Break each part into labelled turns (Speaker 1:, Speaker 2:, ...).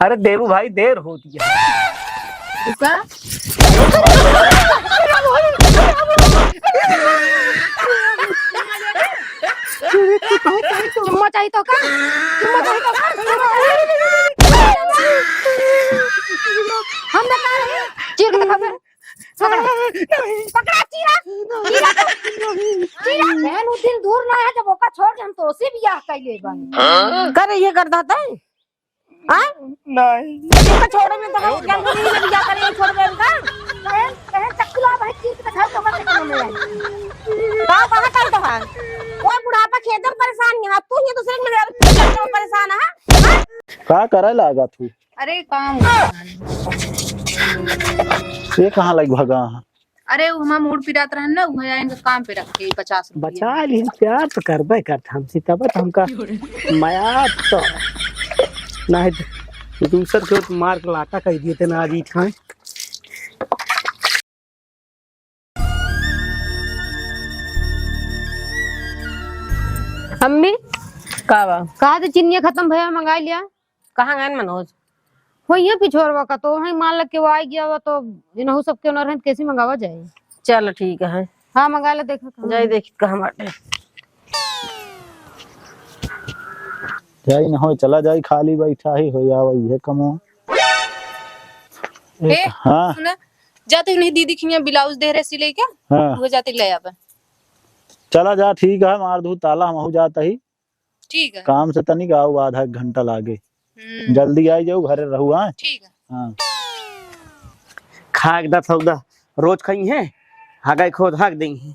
Speaker 1: अरे देवू भाई देर होती है।
Speaker 2: चुम्मा चाहिए तो का हम बता रहे हैं चीर के दिखा पकड़ा चीरा चीरा बहन उस दिन दूर ना है जब ओका छोड़ हम तो उसे बियाह कैले बन
Speaker 3: करे ये करता था हां
Speaker 1: नहीं
Speaker 3: इसको छोड़े में तो जल्दी नहीं बियाह करे छोड़ दे का
Speaker 2: बहन बहन चक्कुला भाई चीर के दिखा तो मत करने में
Speaker 3: का कहां करता है वो बुढ़ापा खेत में परेशान है तू ये दूसरे के परेशान है
Speaker 4: का करे लागा तू?
Speaker 5: अरे काम
Speaker 4: ये कहाँ लग भगा?
Speaker 5: अरे वो हमारा मूड पिरात रहन ना वह आएंगे काम पे रख के 50 रुपया
Speaker 1: बचा ली प्यार तो करबे करता हमसे तब हमका माया तो नहीं तो दूसर के तो मार के लाटा कह दिए थे ना आज इठाए।
Speaker 3: अम्मी का बा
Speaker 2: कहा तो चिन्नी खत्म भैया मंगा लिया
Speaker 3: कहां गए मनोज
Speaker 2: हो ये पिछोरवा का तो वही मान लग के वो आ गया वो तो इनहु सबके न रहन कैसे मंगावा जाए।
Speaker 3: चल ठीक है
Speaker 2: हाँ मंगा ले देखा
Speaker 3: जाई देख कहां बाटे
Speaker 4: जाई न हो चला जाई खाली बैठा ही हो जावा ये कमो।
Speaker 5: ए
Speaker 4: हाँ
Speaker 5: सुना जाते उन्हें दीदी खिया ब्लाउज दे रहे सिले क्या
Speaker 4: हाँ
Speaker 5: वो जाते ले आवे।
Speaker 4: चला जा ठीक है मार दू ताला हम जाता ही
Speaker 5: ठीक है
Speaker 4: काम से तनिक आओ आधा एक घंटा लागे जल्दी आई जाओ घरे रहू। हाँ
Speaker 5: ठीक है
Speaker 4: हाँ
Speaker 1: खाक दा सौदा रोज खाई है हागाई खोद हाक देंगे।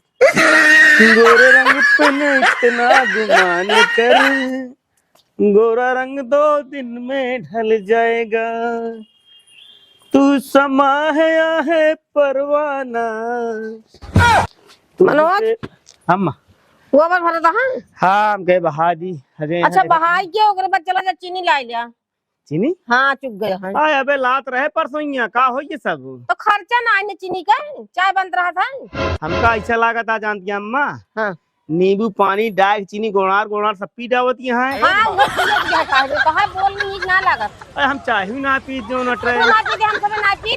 Speaker 1: गोरे रंग पे न इतना गुमान कर गोरा रंग 2 दिन में ढल जाएगा तू समा है या है परवाना
Speaker 3: मनोज
Speaker 1: हम
Speaker 3: वो बार भरत हां
Speaker 1: हाँ हम गए बहादी हरे
Speaker 3: अच्छा बहाई के ओकरे बाद चला जा चीनी ला लिया
Speaker 1: चीनी
Speaker 3: हां चुक गए हैं
Speaker 1: आय अबे लात रहे परसोइया का हो ये सब
Speaker 3: तो खर्चा ना आने चीनी का चाय बन रहा था
Speaker 1: हमका ऐसा लगा था जानती अम्मा
Speaker 3: हां
Speaker 1: नींबू पानी डाल चीनी गोणार गोणार सब पी जावती है।
Speaker 3: हां वो पिए कहा बोल में ना लागत
Speaker 1: हम चाहे भी ना पी जो नटरे
Speaker 3: तो ना पी हम सब ना पी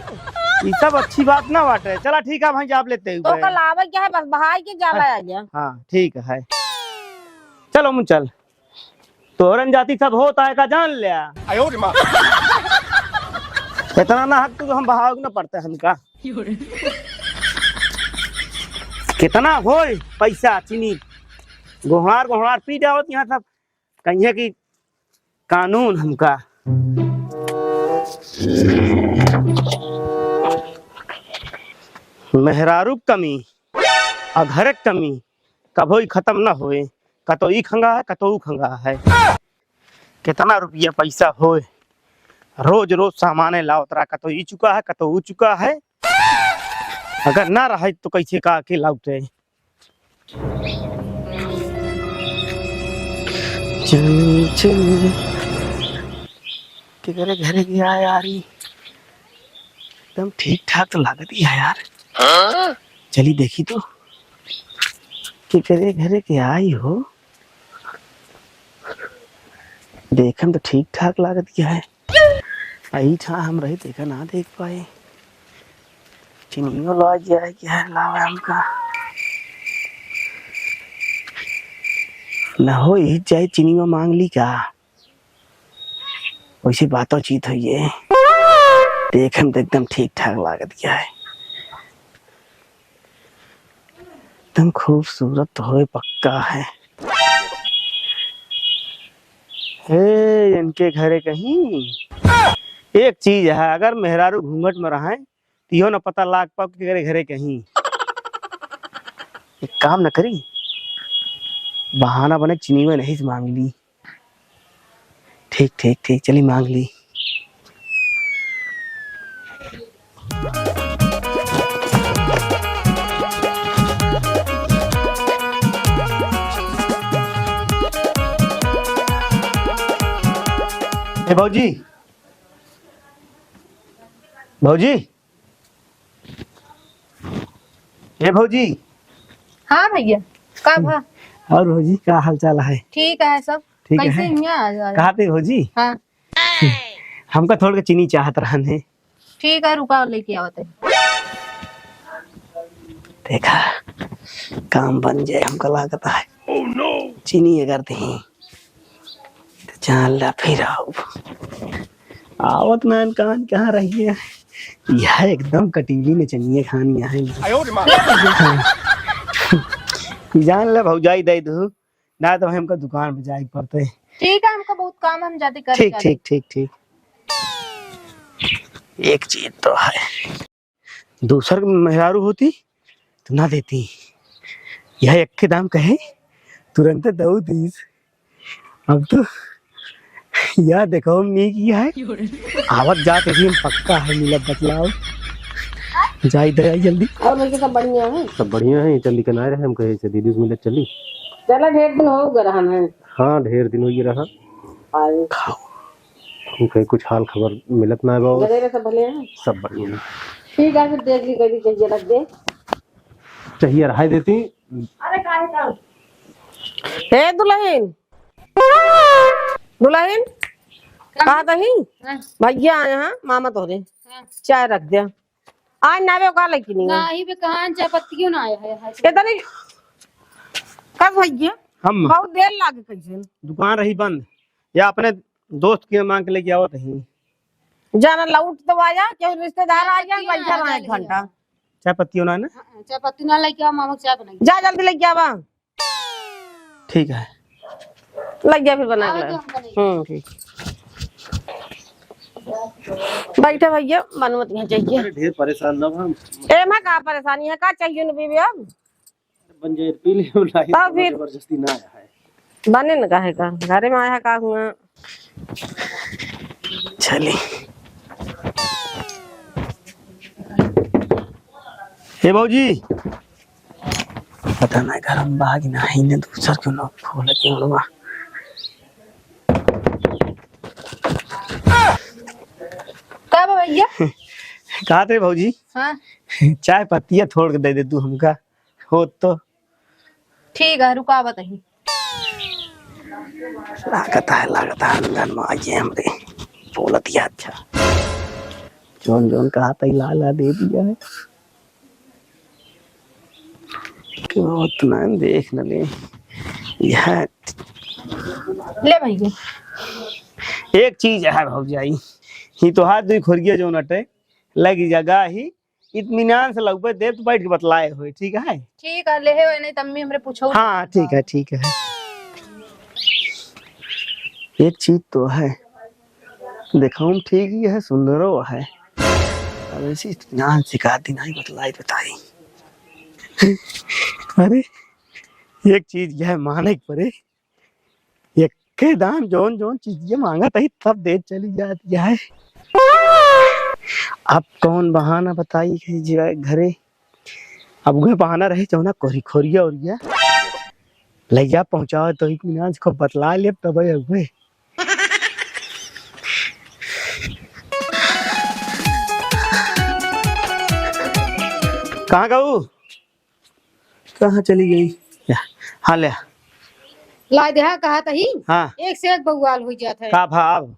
Speaker 1: ये सब अच्छी बात ना बाटे। चला ठीक है भाई जाप लेते
Speaker 3: तो
Speaker 1: हुए
Speaker 3: कल आवे क्या है बस बहाई के जाला आ गया।
Speaker 1: हाँ ठीक है चलो मुझ चल तोरन जाति सब होता है का जान लिया इतना ना हक तो हम बहाव ना पड़ते हमका कितना हो पैसा चीनी गोहार गोहार पी जाओ यहाँ सब कहिए कि कानून हमका मेहरारू कमी और घर कमी कभो ही खत्म ना होए कतो ई खंगा है कतो ऊ खंगा है। कितना रुपया पैसा होए रोज रोज सामान लाओ तरा कतो ई चुका है कतो ऊ चुका है अगर ना रहे तो कैसे का के लाउते चल चल के घरे गया यार एकदम ठीक ठाक तो लागती है यार। चली देखी तो कि करे घरे के आई हो देखम तो ठीक ठाक लागत क्या है आई था हम रहे देखा ना देख पाए चीनियों ला जाए क्या है लावे हमका ना हो ही जाए चीनियों मांग ली का वैसी बातों चीत हुई है देखम तो एकदम ठीक ठाक लागत क्या है एकदम खूबसूरत तो हो पक्का है। हे इनके घरे कहीं एक चीज है अगर मेहरारू घूंघट में रहे तो यो न पता लाग पाओ कि घरे कहीं एक काम न करी बहाना बने चीनी में नहीं मांग ली। ठीक ठीक ठीक चली मांग ली। भौजी भौजी ए भौजी
Speaker 5: हाँ भैया का भा
Speaker 1: और भौजी क्या हाल चाल है?
Speaker 5: ठीक है सब
Speaker 1: ठीक
Speaker 5: कैसे
Speaker 1: है
Speaker 5: हिया
Speaker 1: कहाँ पे भौजी?
Speaker 5: हाँ
Speaker 1: हमका थोड़ा के चीनी चाहत रहने।
Speaker 5: ठीक है रुका लेके आवत है।
Speaker 1: देखा काम बन जाए हमका लागत है। चीनी अगर दी तो जान ला फिर आओ आवत नान कान कहाँ रही है। यह एकदम कटीली में चनिए खानी है। जान ले भौजाई दे दू ना तो हमका दुकान पे जाए पड़ते।
Speaker 5: ठीक है हमको बहुत काम हम जाते कर।
Speaker 1: ठीक ठीक ठीक ठीक। एक चीज तो है दूसर मेहरारू होती तो ना देती। यह एक के दाम कहे तुरंत दो 30। अब तो यह देखो नहीं किया है आवत जाते ही पक्का है मिलत बतलाओ जाई दे जल्दी।
Speaker 3: और मेरे सब बढ़िया है।
Speaker 6: सब बढ़िया है। चल लिखन आए रहे हम कहे से दीदी से मिलत चली।
Speaker 3: चला ढेर दिन हो गए हम हैं।
Speaker 6: हाँ ढेर दिन हो ही रहा।
Speaker 1: खाओ
Speaker 6: हम कहे कुछ हाल खबर मिलत ना है बाबू।
Speaker 3: गधे सब भले हैं।
Speaker 6: सब बढ़िया है।
Speaker 3: ठीक है फिर देख ली कभी चाहिए रख दे।
Speaker 6: चाहिए रहा देती।
Speaker 3: अरे काहे का हे दुल्हन दुल्हन कहा दही भैया आए हैं मामा तोरे चाय रख दिया। आज नावे का लेकिन नहीं
Speaker 2: नाही बे कहां चाय पत्ती क्यों ना आया है।
Speaker 3: इतनी कब भैया
Speaker 1: हम
Speaker 3: बहुत देर लागे कैसे
Speaker 1: दुकान रही बंद या अपने दोस्त के मांग के लेके आवत ही।
Speaker 3: जाना लौट तो आया क्यों रिश्तेदार आ जाए बैठा रहा 1 घंटा।
Speaker 1: चाय पत्ती होना है ना।
Speaker 2: चाय पत्ती ना लेके आओ मामा चाय बनाई।
Speaker 3: जा जल्दी लेके आवा।
Speaker 1: ठीक है
Speaker 3: लग गया फिर बना के। ठीक बैठे भैया मनमत नहीं चाहिए।
Speaker 6: ढेर परेशान ना हम।
Speaker 3: ए मैं का परेशानी है का चाहिए न बीबी अब
Speaker 6: बन जाए पी ले
Speaker 3: फिर
Speaker 6: जबरदस्ती ना आया है।
Speaker 3: बने न काहे का घरे में आया का हुआ।
Speaker 1: चली हे भौजी पता नहीं घर में बाग ना ही ने दूसर क्यों ना खोल के होगा।
Speaker 5: कब भैया
Speaker 1: कहा थे भौजी
Speaker 5: हाँ
Speaker 1: चाय पत्तियां थोड़ के दे दे तू हमका हो तो।
Speaker 5: ठीक है रुका बताइए।
Speaker 1: लागता है अंदर में आइए हमरे बोलतिया। अच्छा जोन जोन कहा था लाला दे दिया है क्यों उतना देख न ले। यह
Speaker 5: ले भैया
Speaker 1: एक चीज है भौजाई ही तो हाथ दुई खोरिया जो नटे लगी जगह ही इत्मीनान से लग पे देव तो बैठ के बतलाए हुए। ठीक है
Speaker 5: ठीक है ले है नहीं तम्मी हमरे पूछो।
Speaker 1: हाँ ठीक है ठीक है। एक चीज तो है देखो ठीक ही है सुंदर है अब ऐसी इत्मीनान सिखा दी नहीं बतलाई बताई। अरे एक चीज यह माने परे एक के दाम जोन जोन चीज मांगा तही सब दे चली जाती है। अब कौन बहाना बताई है घरे अब वह बहाना रहे जो ना कोरी खोरिया और ले जा पहुंचाओ तो इत्मीनान को बतला ले तब हुए। कहाँ गऊ कहाँ चली गई। हाँ ले
Speaker 2: ला देहा कहा तही
Speaker 1: हाँ
Speaker 2: एक से एक बउआल हो जात है।
Speaker 1: का भाव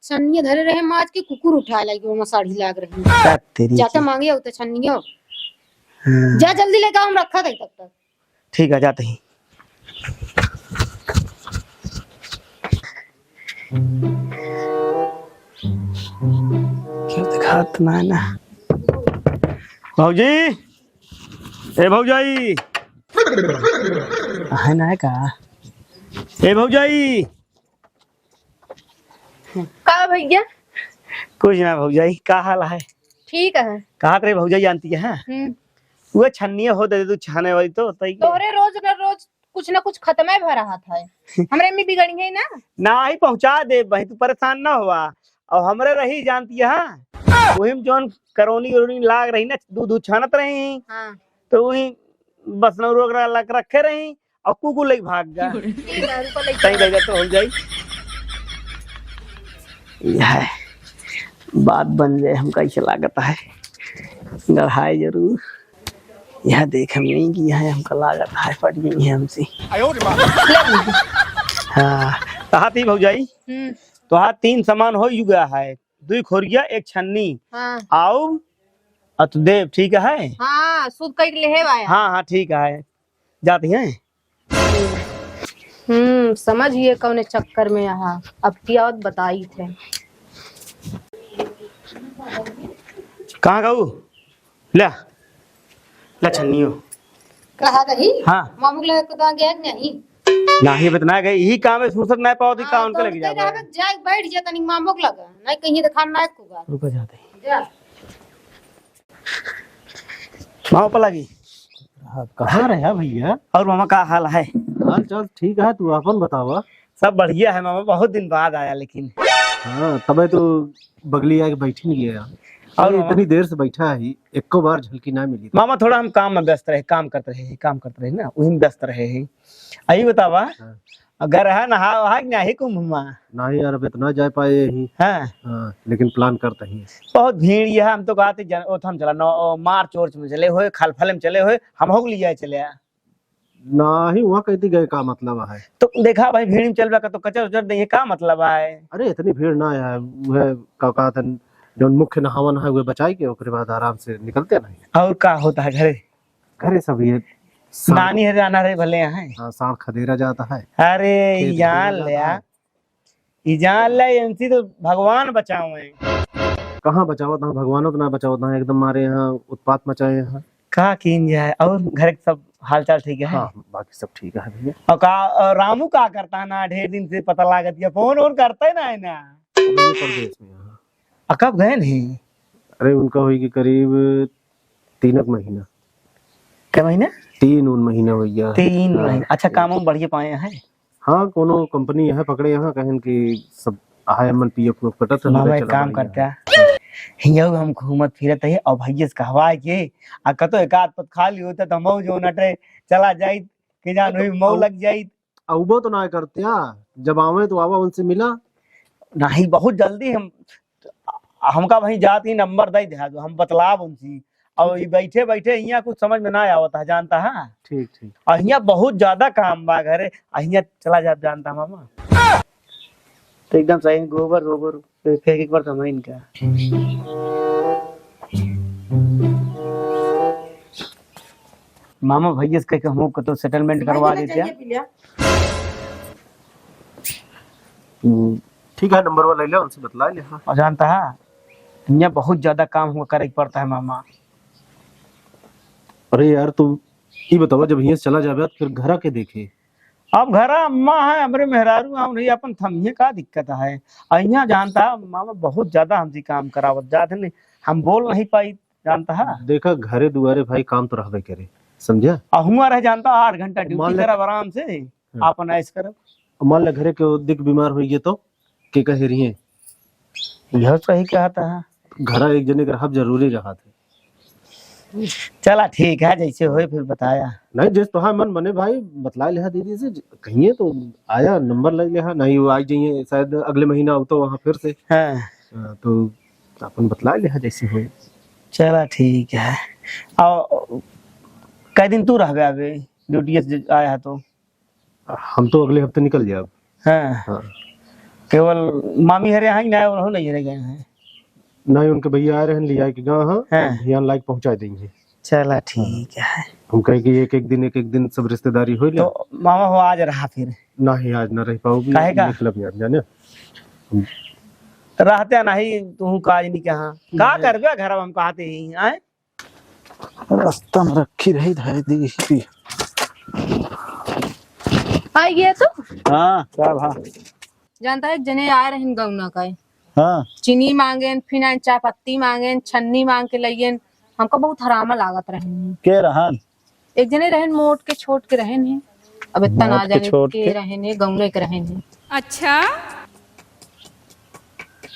Speaker 2: छन्नी धरे रहे माज के कुकुर उठा लगी वो साड़ी लाग रही
Speaker 1: क्या तेरी
Speaker 2: जाता मांगे हो तो छन्नी हो।
Speaker 1: हाँ।
Speaker 2: जा जल्दी लेकर हम रखा था तब तक।
Speaker 1: ठीक है जाते ही। क्यों दिखा इतना ना भौजी ए भौजाई है ना का ए भौजाई
Speaker 5: का भैया
Speaker 1: कुछ ना भौजाई का हाल है।
Speaker 5: ठीक है
Speaker 1: कहा तेरे भौजाई जानती है हाँ? वो छन्नी हो दे तू छाने वाली तो
Speaker 5: तोरे रोज न रोज कुछ न कुछ खत्म भर रहा था हमरे में बिगड़ी है ना
Speaker 1: ना ही पहुंचा दे भाई तू परेशान ना हुआ और हमरे रही जानती है हाँ? वही में जोन करोनी उरोनी लाग रही ना दूध छानत रही
Speaker 5: हाँ
Speaker 1: तो वही बस न रोक रखे रही और कुकुर लेके भाग गया सही लगा तो हो जाई। यह बात बन जाए हम कैसे लागत है गढ़ाई जरूर यह देख हम नहीं किया है हमका लागत है पड़ गई है हमसे। हाँ कहा थी भौजाई तो हाँ 3 सामान हो गया है 2 खोरिया 1 छन्नी
Speaker 5: हाँ
Speaker 1: आओ अतुदेव ठीक है।
Speaker 5: हाँ सूद कई ले है आया।
Speaker 1: हाँ हाँ ठीक है जाती हैं।
Speaker 5: समझिए कौन चक्कर में यहाँ अब क्या बताई थे।
Speaker 1: कहाँ गऊ ला ला छन्नियो
Speaker 2: कहा रही
Speaker 1: हाँ
Speaker 2: मामू ले तो गया नहीं
Speaker 1: नाही बतना गई यही काम है फुर्सत नहीं पाओ थी काम के लग
Speaker 2: तो
Speaker 1: जाओ।
Speaker 2: जाए बैठ जा तनी मामू के लगा नहीं कहीं दिखा ना को
Speaker 1: रुको जाते हैं
Speaker 2: जा
Speaker 1: मामा पर लगी।
Speaker 6: हाँ, कहाँ रहा भैया?
Speaker 1: और मामा का हाल है?
Speaker 6: हाल चाल ठीक है, तू अपन बतावा।
Speaker 1: सब बढ़िया है मामा बहुत दिन बाद आया लेकिन।
Speaker 6: हाँ तबे तो बगली आके बैठी नहीं गया
Speaker 1: और
Speaker 6: और इतनी देर से बैठा है एको बार झलकी ना मिली।
Speaker 1: मामा थोड़ा हम काम में व्यस्त रहे काम करते रहे ना वही में व्यस्त रहे हैं। आई बतावा
Speaker 6: हाँ।
Speaker 1: अगर है नहा वहा नहीं कुंभ में
Speaker 6: ना यार अब इतना जा पाए ही।
Speaker 1: हाँ
Speaker 6: हाँ लेकिन प्लान करते ही।
Speaker 1: बहुत भीड़ ये है हम तो कहते हम चला मार्च चोर्च में चले हुए खालफल में चले हुए हम हो लिया चले आ।
Speaker 6: ना ही वहाँ कहती गए का मतलब है।
Speaker 1: तो देखा भाई भीड़ में चल तो कचर उचर देंगे का मतलब है।
Speaker 6: अरे इतनी भीड़ ना है वह का था जो मुख्य नहावन है वह बचाई के ओकरे बाद आराम से निकलते नहीं।
Speaker 1: और का होता है घरे
Speaker 6: घरे सब ये
Speaker 1: नानी है जाना रहे भले यहाँ है।
Speaker 6: हाँ साढ़ खदेरा जाता है।
Speaker 1: अरे
Speaker 6: खेत
Speaker 1: जान
Speaker 6: खदेरा
Speaker 1: लिया
Speaker 6: जाता है।
Speaker 1: जान लिया एमसी तो भगवान बचाओ
Speaker 6: कहाँ बचावत है भगवानों तो ना बचावत है एकदम हमारे यहाँ उत्पात मचाए हैं।
Speaker 1: का कीन जाए और घर के सब हाल चाल ठीक है।
Speaker 6: हाँ बाकी सब ठीक है भैया।
Speaker 1: और का और रामू का करता है ना ढेर दिन से पता लागत या फोन वोन करता है ना है ना।
Speaker 6: प्रदेश में यहाँ
Speaker 1: कब गए नहीं?
Speaker 6: अरे उनका होगी करीब 3 महीना।
Speaker 1: क्या महीना?
Speaker 6: 3 महीना हो गया।
Speaker 1: 3 महीना। अच्छा काम हम बढ़िया पाए हैं।
Speaker 6: हाँ कोनो कंपनी है पकड़े यहाँ कहन की सब आयमन पीएफ कटत
Speaker 1: मामा एक काम करता हियो हम घूमत फिरत है और भैया से कहवा के आ कतो एक आध पत खा लियो त मऊ जो नटे चला जाई के जान हुई मऊ लग जाई।
Speaker 6: अबो तो ना करते जब आवे तो आवा उनसे मिला
Speaker 1: नहीं बहुत जल्दी हमका वहीं जाती नंबर दे दे दो हम बतलाब उनसी और ये बैठे बैठे यहाँ कुछ समझ में ना आवता है जानता है।
Speaker 6: ठीक ठीक।
Speaker 1: और यहाँ बहुत ज्यादा काम बा घरे यहाँ चला जा जानता मामा तो एकदम सही गोबर गोबर फेंक एक बार समझ इनका। मामा भैया से कह हम तो सेटलमेंट करवा देते हैं।
Speaker 6: ठीक है नंबर वाला ले ले उनसे बतला ले। हाँ
Speaker 1: और जानता है यहाँ बहुत ज्यादा काम हुआ करे पड़ता है मामा।
Speaker 6: अरे यार तू ये बतावा जब यहाँ से चला जावे तो फिर घर के देखे।
Speaker 1: अब घर अम्मा है हमरे मेहरारू हम नहीं अपन थमिए का दिक्कत है। यहाँ जानता है मामा बहुत ज्यादा हमसे काम करावत जाते नहीं हम बोल नहीं पाई जानता है।
Speaker 6: देखा घरे दुआरे भाई काम तो रहबे करे समझा।
Speaker 1: हुआ रह जानता 8 घंटा ड्यूटी करब आराम से अपन ऐस करब।
Speaker 6: मान ले घरे के दिक बीमार हो गए तो के कहे रही है
Speaker 1: यह सही कहता है।
Speaker 6: घर एक जने का जरूरी रहा था।
Speaker 1: चला ठीक है जैसे होए फिर बताया।
Speaker 6: नहीं जिस तो हाँ मन बने भाई बतला ले दीदी से कहिए तो आया नंबर ले ले नहीं वो आई जाइए शायद अगले महीना हो तो वहाँ फिर से।
Speaker 1: हाँ
Speaker 6: तो अपन बतला ले जैसे हो।
Speaker 1: चला ठीक है। और कई दिन तू रह अबे ड्यूटी से आया तो?
Speaker 6: हम तो अगले हफ्ते निकल जाए।
Speaker 1: हाँ
Speaker 6: हाँ
Speaker 1: केवल मामी हरे यहाँ ही ना और नहीं रह गए हैं।
Speaker 6: नहीं उनके भैया आ रहे हैं लिया कि गाँव
Speaker 1: हाँ।
Speaker 6: यहाँ लाइक पहुँचा देंगे।
Speaker 1: चला ठीक है।
Speaker 6: हम कहे कि एक एक दिन सब रिश्तेदारी हो
Speaker 1: तो मामा हो आज रहा फिर
Speaker 6: ना ही आज ना रह पाओगी
Speaker 1: काहेगा?
Speaker 6: निकलब यार जाने
Speaker 1: रहते नहीं तू काज नहीं कहा का करबे घर हम कहते ही आए
Speaker 4: रास्ता में रखी रही धाय दी।
Speaker 5: आइए तो
Speaker 4: हाँ चल हाँ
Speaker 5: जानता है जने आए रहे गौना का
Speaker 4: हाँ
Speaker 5: चीनी मांगे फिर चाय पत्ती मांगे छन्नी मांग के लइयन हमको बहुत हरामा लागत रहे।
Speaker 4: के रहन
Speaker 5: एक जने रहन मोट के छोट के रहन है अब इतना ना
Speaker 4: मोट के
Speaker 5: जाने
Speaker 4: छोट
Speaker 5: के
Speaker 4: के?
Speaker 5: रहन है गौने के रहन है।
Speaker 7: अच्छा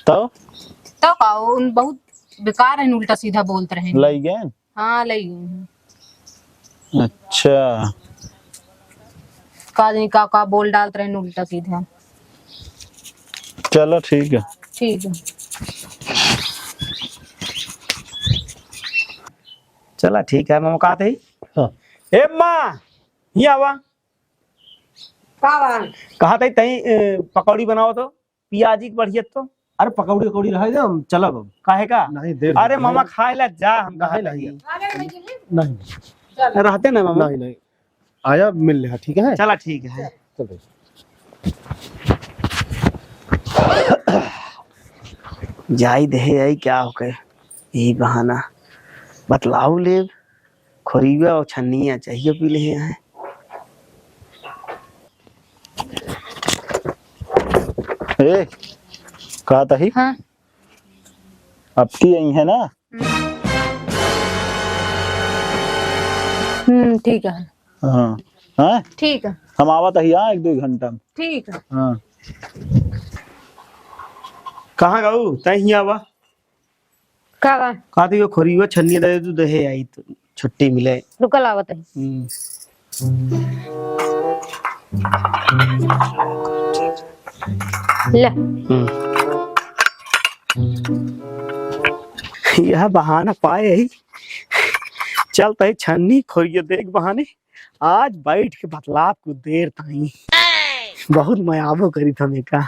Speaker 5: तो का उन बहुत बेकार है उल्टा सीधा बोलते रहे।
Speaker 4: लई गए।
Speaker 5: हाँ लई गए।
Speaker 4: अच्छा
Speaker 5: का नहीं का बोल डालते रहे उल्टा सीधा।
Speaker 4: चलो ठीक है।
Speaker 5: ठीक है
Speaker 1: चला ठीक है मामा कहते ही।
Speaker 6: हाँ।
Speaker 1: ए माँ ये आवा
Speaker 3: का बात
Speaker 1: कहा था तही पकौड़ी बनाओ तो पियाजी की बढ़िया तो
Speaker 6: अरे पकौड़ी उकौड़ी रहा दे हम चलब अब।
Speaker 1: काहे का?
Speaker 6: नहीं देर
Speaker 1: अरे मामा खाए ला जा, हम
Speaker 6: नहीं
Speaker 1: कहा
Speaker 6: नहीं
Speaker 1: नहीं
Speaker 6: नहीं
Speaker 1: रहते ना मामा।
Speaker 6: नहीं नहीं आया मिल ले ठीक है।
Speaker 1: चला ठीक है।
Speaker 6: चल
Speaker 1: जाई दे आई क्या हो गए, यही बहाना बतलाऊ ले खोरीगा और छन्निया चाहिए पी ले हैं।
Speaker 4: ए कहा तही
Speaker 5: हाँ
Speaker 4: अब की यही है ना?
Speaker 5: ठीक है।
Speaker 4: हाँ हाँ
Speaker 5: ठीक है।
Speaker 4: हम आवा तही हाँ 1-2 घंटा में।
Speaker 5: ठीक है।
Speaker 4: हाँ
Speaker 1: कहाँ गाऊ तही आवा
Speaker 5: का
Speaker 1: कहा तो खोरीगा छन्निया दे तू दे आई तो छुट्टी मिले।
Speaker 5: रुकल आवत है। ले
Speaker 1: यह बहाना पाए ही चलता है छन्नी खोरिए देख बहाने आज बैठ के बतलाव को देर ताई बहुत मयाबो करी था मैं का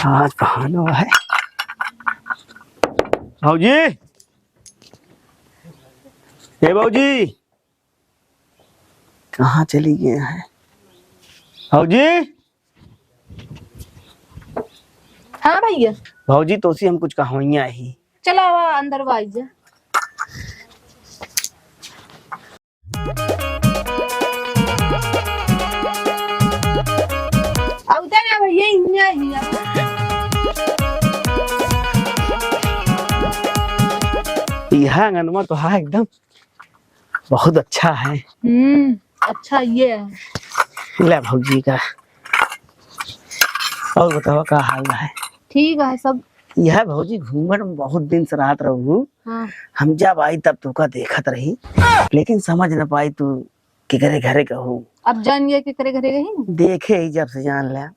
Speaker 1: आज बहाना है। भाऊजी हे भाऊजी कहाँ चली गए हैं भाऊजी?
Speaker 5: हाँ भैया
Speaker 1: भाऊजी तो हम कुछ कहानियां ही
Speaker 5: चला आवा अंदर आई जा। अब ना भैया इन्हें ही
Speaker 1: यह आंगनवा तो है एकदम बहुत अच्छा है।
Speaker 5: अच्छा ये है।
Speaker 1: ले भाऊजी का और बताओ का हाल है?
Speaker 5: ठीक है सब।
Speaker 1: यह भाऊजी घूमर में बहुत दिन से रात रहू।
Speaker 5: हाँ।
Speaker 1: हम जब आई तब तुका देखत रही लेकिन समझ न पाई तू कि घरे घरे कहू।
Speaker 5: अब जान गया कि करे घरे गई ना।
Speaker 1: देखे ही जब से जान लिया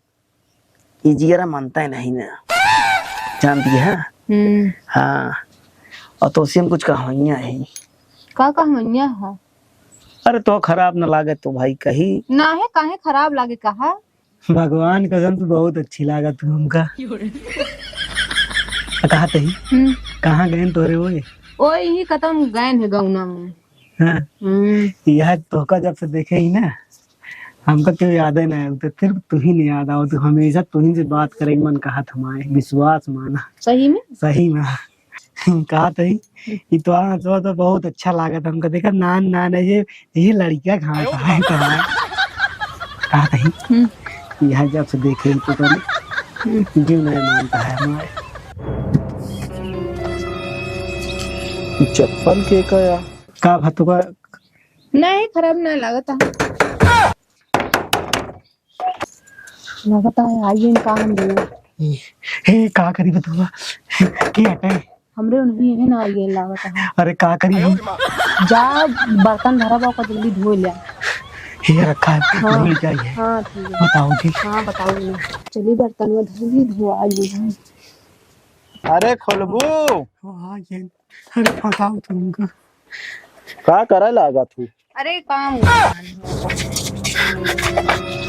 Speaker 1: ये जियरा मानता है नहीं ना जान दिया। हाँ और तो हम कुछ कहानियां है।
Speaker 5: का कहानियां है?
Speaker 1: अरे तो खराब न लागे तो भाई कही
Speaker 5: ना है काहे खराब लागे कहा।
Speaker 1: भगवान कसम तो बहुत अच्छी लागा तू हमका। कहा ही कहाँ गए तोरे वो?
Speaker 5: ओ ही खत्म गए है गौना में।
Speaker 1: हाँ। यह तोका जब से देखे ही ना हमका क्यों याद है ना तो सिर्फ तू ही नहीं याद आओ। तू हमेशा तू ही से बात करे मन कहा हमारे विश्वास माना।
Speaker 5: सही में
Speaker 1: सही में कहा ही ये तो बहुत अच्छा लगा था हमको। देखा नान नान है ये लड़कियां कहाँ है कहा ही यह जब से देखे तो क्यों नहीं मानता है हमारे।
Speaker 4: चप्पल के का
Speaker 1: भत्तू का
Speaker 5: नहीं खराब नहीं लगता लगता है आइए काम दे।
Speaker 1: हे का करी बतुआ के हटे
Speaker 5: हमरे नहीं है ना आइए लगता है।
Speaker 1: अरे का करी हम
Speaker 5: जा बर्तन धरा बाव को जल्दी धो लिया।
Speaker 1: ये रखा है भूल जाइए।
Speaker 5: हाँ ठीक है
Speaker 1: बताओ जी।
Speaker 5: हाँ बताओ चलिए बर्तन में जल्दी धो आइए।
Speaker 4: अरे खोलबू
Speaker 1: अरे बताओ तुमको
Speaker 4: का करे लागा तू?
Speaker 5: अरे काम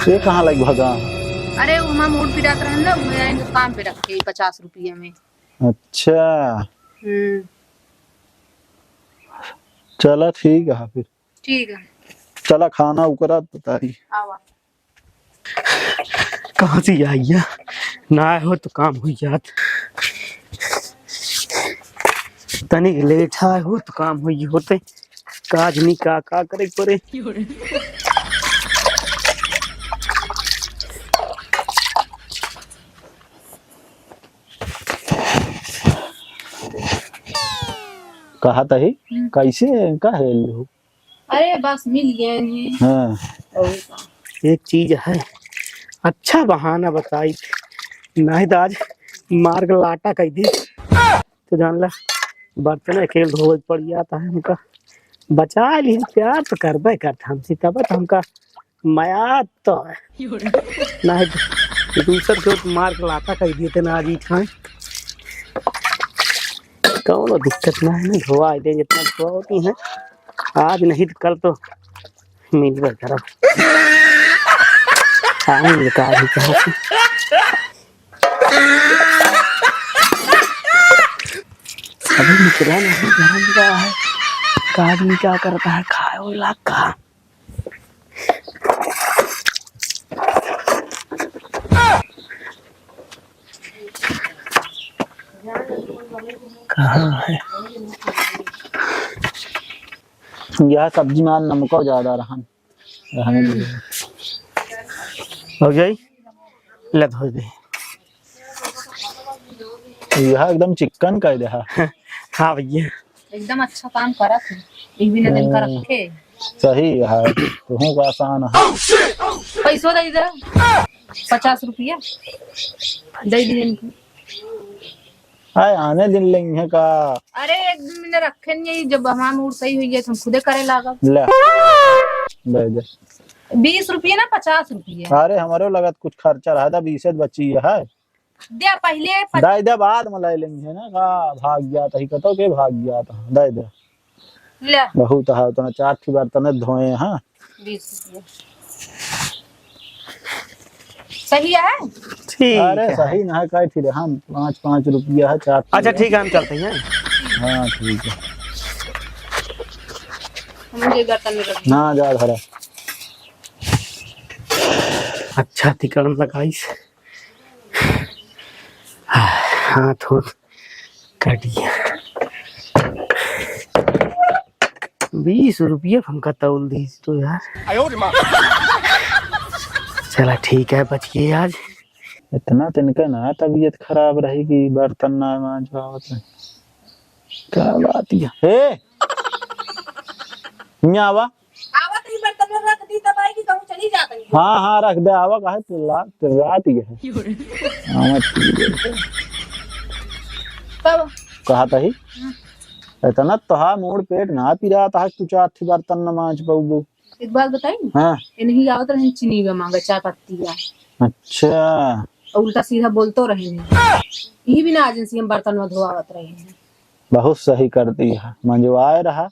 Speaker 4: ये कहाँ लग भगा?
Speaker 5: अरे वहाँ मूड पिटा कर ना वो काम पे रखे 50 रुपये में।
Speaker 4: अच्छा चला ठीक है फिर।
Speaker 5: ठीक है
Speaker 4: चला खाना उकरा बताई।
Speaker 5: आवा
Speaker 1: कहाँ से आइया ना हो तो काम हो जात तनिक लेट हो तो काम हो होते काज नहीं का करे परे।
Speaker 4: कहा तही कैसे का है लो?
Speaker 5: अरे बस मिल गए हैं।
Speaker 4: हाँ
Speaker 1: एक चीज है अच्छा बहाना बताई नहीं तो आज मार के लाटा कह दी तो जान ला बर्तन खेल धो पड़ जाता है हमका। बचा ली प्यार तो करबे करता हमसे तब तो हमका माया तो है नहीं तो दूसर को मार के लाटा कह दिए थे ना आज खाए कौन दिक्कत ना है ना धोआ दे जितना धोआ होती है आज नहीं तो कल तो मिल गए तरफ आएंगे कहा निकला नहीं गरम का है का आदमी क्या करता है खाए वो इलाका कहाँ है
Speaker 4: यह सब्जी में नमक ज्यादा रहने दीजिए।
Speaker 1: हो जाई ले धो दे
Speaker 4: यह एकदम चिकन कर दे।
Speaker 1: हाँ भैया
Speaker 5: एकदम अच्छा काम करा तू एक भी दिन का रखे
Speaker 4: सही है तुहू का आसान है।
Speaker 5: पैसों दे दे 50 रुपया दे दी इनको।
Speaker 4: हाय आने दिन लेंगे का
Speaker 5: अरे एक दिन मैंने रखे नहीं जब हमारा मूड सही हुई है तो हम खुदे करे लागा।
Speaker 4: ले दे दे
Speaker 5: 20 रुपये ना 50 रुपये
Speaker 4: अरे हमारे लगत कुछ खर्चा रहा था 20 बची है
Speaker 5: दे पहले
Speaker 4: दे दे बाद में ले लेंगे ना का भाग गया था ही कतो के भाग गया था दे दे
Speaker 5: ले
Speaker 4: बहुत है तो 4 बर्तन धोए। हाँ
Speaker 5: 20 रुपये सही है।
Speaker 1: ठीक
Speaker 4: अरे
Speaker 1: है
Speaker 4: सही ना है कह थी रे हम 5 रुपया है 4।
Speaker 1: अच्छा ठीक है हम चलते हैं
Speaker 4: हाँ ठीक है
Speaker 5: मुझे बर्तन में रख
Speaker 4: ना जा धरा
Speaker 1: अच्छा तिकड़म लगाई से हाथ हो कटिया 20 रुपये हमका तौल दी तो यार चला ठीक है बच गए आज।
Speaker 4: इतना तिनका ना तबीयत खराब रहेगी बर्तन ना मांज पावत नहीं क्या बात है हे आवा
Speaker 5: आवत ही बर्तन में रख दी दबाई की कहूं चली जा कहीं।
Speaker 4: हाँ हाँ रख दे आवा कहे चिल्लात ही है
Speaker 5: तब
Speaker 4: कहा था ही इतना तोहा मूड पेट ना पिरा था तू 4 बर्तन न मांज पाऊ।
Speaker 5: एक बात बताई
Speaker 4: हाँ
Speaker 5: इन्हीं आवत रहे चीनी में मांगे चाय पत्ती या
Speaker 4: अच्छा
Speaker 5: और उल्टा सीधा बोलतो रहे हैं ये भी ना एजेंसी हम बर्तन में धोआवत रहे हैं।
Speaker 4: बहुत सही करती है मंजवाए रहा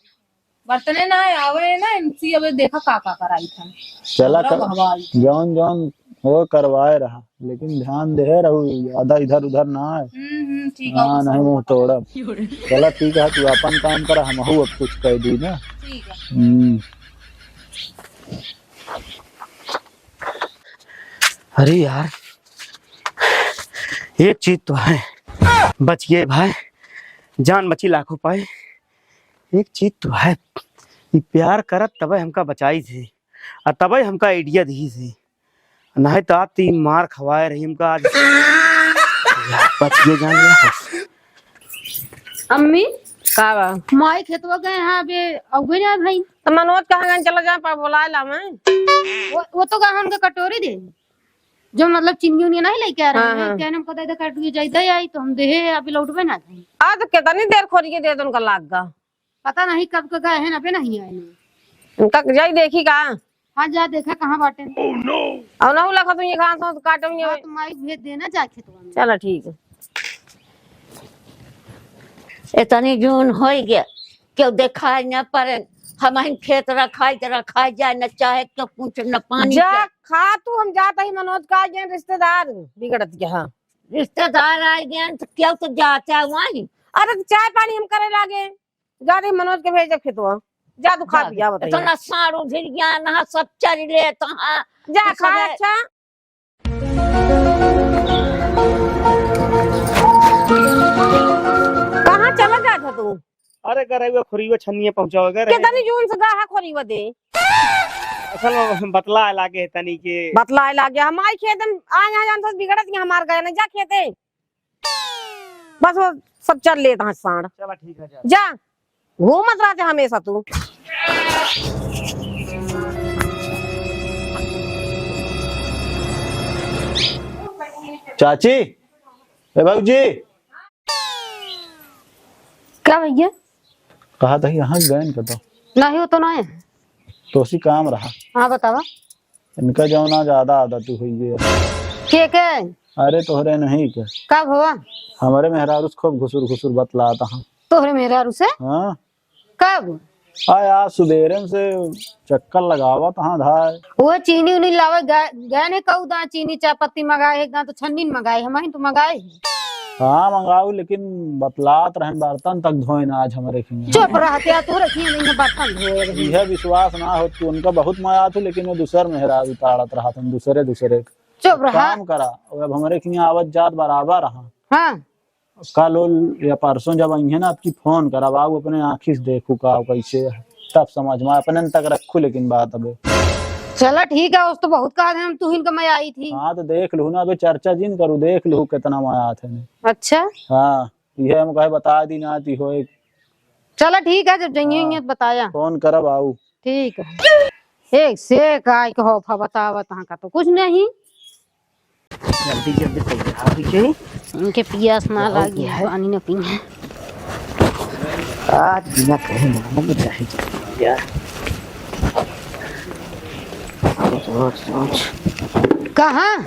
Speaker 5: बर्तने ना आवे ना इनसी अब देखा का कराई था
Speaker 4: चला
Speaker 5: हमरा
Speaker 4: कर
Speaker 5: भगवाई।
Speaker 4: जौन जौन हो करवाए रहा लेकिन ध्यान दे रहू ज्यादा इधर उधर ना आए।
Speaker 5: ठीक है
Speaker 4: हाँ नहीं मुंह तोड़ा चला ठीक है तू अपन काम कर हम अब कुछ कह दी ना।
Speaker 5: ठीक है
Speaker 1: अरे यार एक चीज तो है बच गए भाई जान बची लाखों पाए। एक चीज तो है कि प्यार करत तबे हमका बचाई थी और तबे हमका आइडिया दी थी नहीं तो आती मार खवाए रही हमका आज यार, बच गए जान लिया।
Speaker 2: अम्मी
Speaker 3: का बा
Speaker 2: माई खेतवा गए हैं अबे अगुए ना भाई
Speaker 3: तो मनोज कहाँ गए चला जा पा बुला ला मैं।
Speaker 2: वो तो गए उनके कटोरी दे जो मतलब चिंगी उंगी नहीं लेके आ रहे
Speaker 3: हाँ,
Speaker 2: हैं
Speaker 3: हाँ।
Speaker 2: कहने हमको दे काट के जाई दे आई तो हम दे अभी लौटबे ना थे
Speaker 3: आज कितनी देर खोरी दे उनका लाग गा
Speaker 2: पता नहीं कब के गए हैं अबे नहीं आए ना
Speaker 3: उनका जाई देखी का
Speaker 2: हाँ जा देखा कहाँ बाटे
Speaker 3: और ना लखा तू ये घास तो काटूंगी
Speaker 2: हाँ, तो माई भेज देना जा खेतवा में।
Speaker 3: चलो ठीक है
Speaker 7: इतनी जून हो गया क्यों दिखाई न पड़े हम खेत रखाई जाए न चाहे क्यों कुछ न पानी
Speaker 3: जा
Speaker 7: के।
Speaker 3: खा तू हम जाता ही मनोज का ये रिश्तेदार बिगड़त गया। हाँ
Speaker 7: रिश्तेदार आए गए तो क्यों तो जाता है वहीं
Speaker 3: अरे तो चाय पानी हम करे लागे जा रही मनोज के भेजे खेतवा जा तू खा पिया बताइए
Speaker 7: इतना सारू धिर गया नहा सब चल ले तो हाँ
Speaker 3: जा
Speaker 7: तो
Speaker 3: खा
Speaker 7: सब-
Speaker 3: अच्छा कहाँ चला जाता तू
Speaker 1: अरे करे हुए खुरी हुए छन्नी पहुंचाओगे
Speaker 3: कितनी जून से गाहा खोरी वदे
Speaker 1: असल में बतला लागे तनी के
Speaker 3: बतलाए लागे हमारे खेत में आ जान तो बिगड़त नहीं हमार गए ना जा खेते बस वो सब चल लेता है साड़
Speaker 1: चला ठीक है जा
Speaker 3: जा घूमत रहते हमेशा तू
Speaker 4: चाची ए बाबूजी
Speaker 2: क्या भैया
Speaker 4: कहा था यहाँ गए का
Speaker 2: नहीं हो तो ना है
Speaker 4: तो उसी काम रहा
Speaker 2: हाँ बतावा
Speaker 4: इनका जौना ज्यादा आदत हुई है।
Speaker 2: के
Speaker 4: अरे तोहरे नहीं के
Speaker 2: कब हुआ
Speaker 4: हमारे मेहरारू खूब घुसुर घुसुर बतलाता हूँ।
Speaker 2: तोहरे मेरा से
Speaker 4: हाँ
Speaker 2: कब
Speaker 4: यार सुबेरे से चक्कर लगावा तहाँ धाय
Speaker 2: वो चीनी उनी लावे गए ने कहू दा चीनी चाय पत्ती मंगाए एक तो छन्नी मंगाए हम तो मंगाए
Speaker 4: हाँ मंगाऊ, लेकिन बतलात रहन बर्तन तक धोए ना आज हमारे खिंगा।
Speaker 2: चुप रहते तू रखी नहीं है बर्तन धोए रही।
Speaker 4: यह विश्वास ना हो तू, उनका बहुत माया थी लेकिन वो दूसर मेहरा उतारत रहा तुम दूसरे दूसरे
Speaker 2: चुप रहा।
Speaker 4: काम करा। और अब हमारे खिंगा आवत जात बराबर रहा।
Speaker 2: हाँ
Speaker 4: कल या परसों जब आई ना आपकी फोन करा बाबू, अपने आँखी से देखू का कैसे है, तब समझ में अपने तक रखू। लेकिन बात अब
Speaker 2: चलो ठीक है, उस तो बहुत कहा हम तू हिन मैं आई थी।
Speaker 4: हाँ तो देख लू ना, अभी चर्चा जिन करू देख लू कितना माया थे।
Speaker 2: अच्छा
Speaker 4: हाँ ये हम कहे बता दी ना ती हो।
Speaker 2: चलो ठीक है, जब जाइए तो बताया
Speaker 4: फोन करा बाबू।
Speaker 2: ठीक है। एक से काय कहो बतावा तहाँ का तो कुछ नहीं।
Speaker 1: जल्दी जल्दी तैयार हो जाए,
Speaker 2: उनके पियास ना लगी है, पानी न पीए।
Speaker 1: आज बिना कहे मालूम चाहे यार।
Speaker 2: कहाँ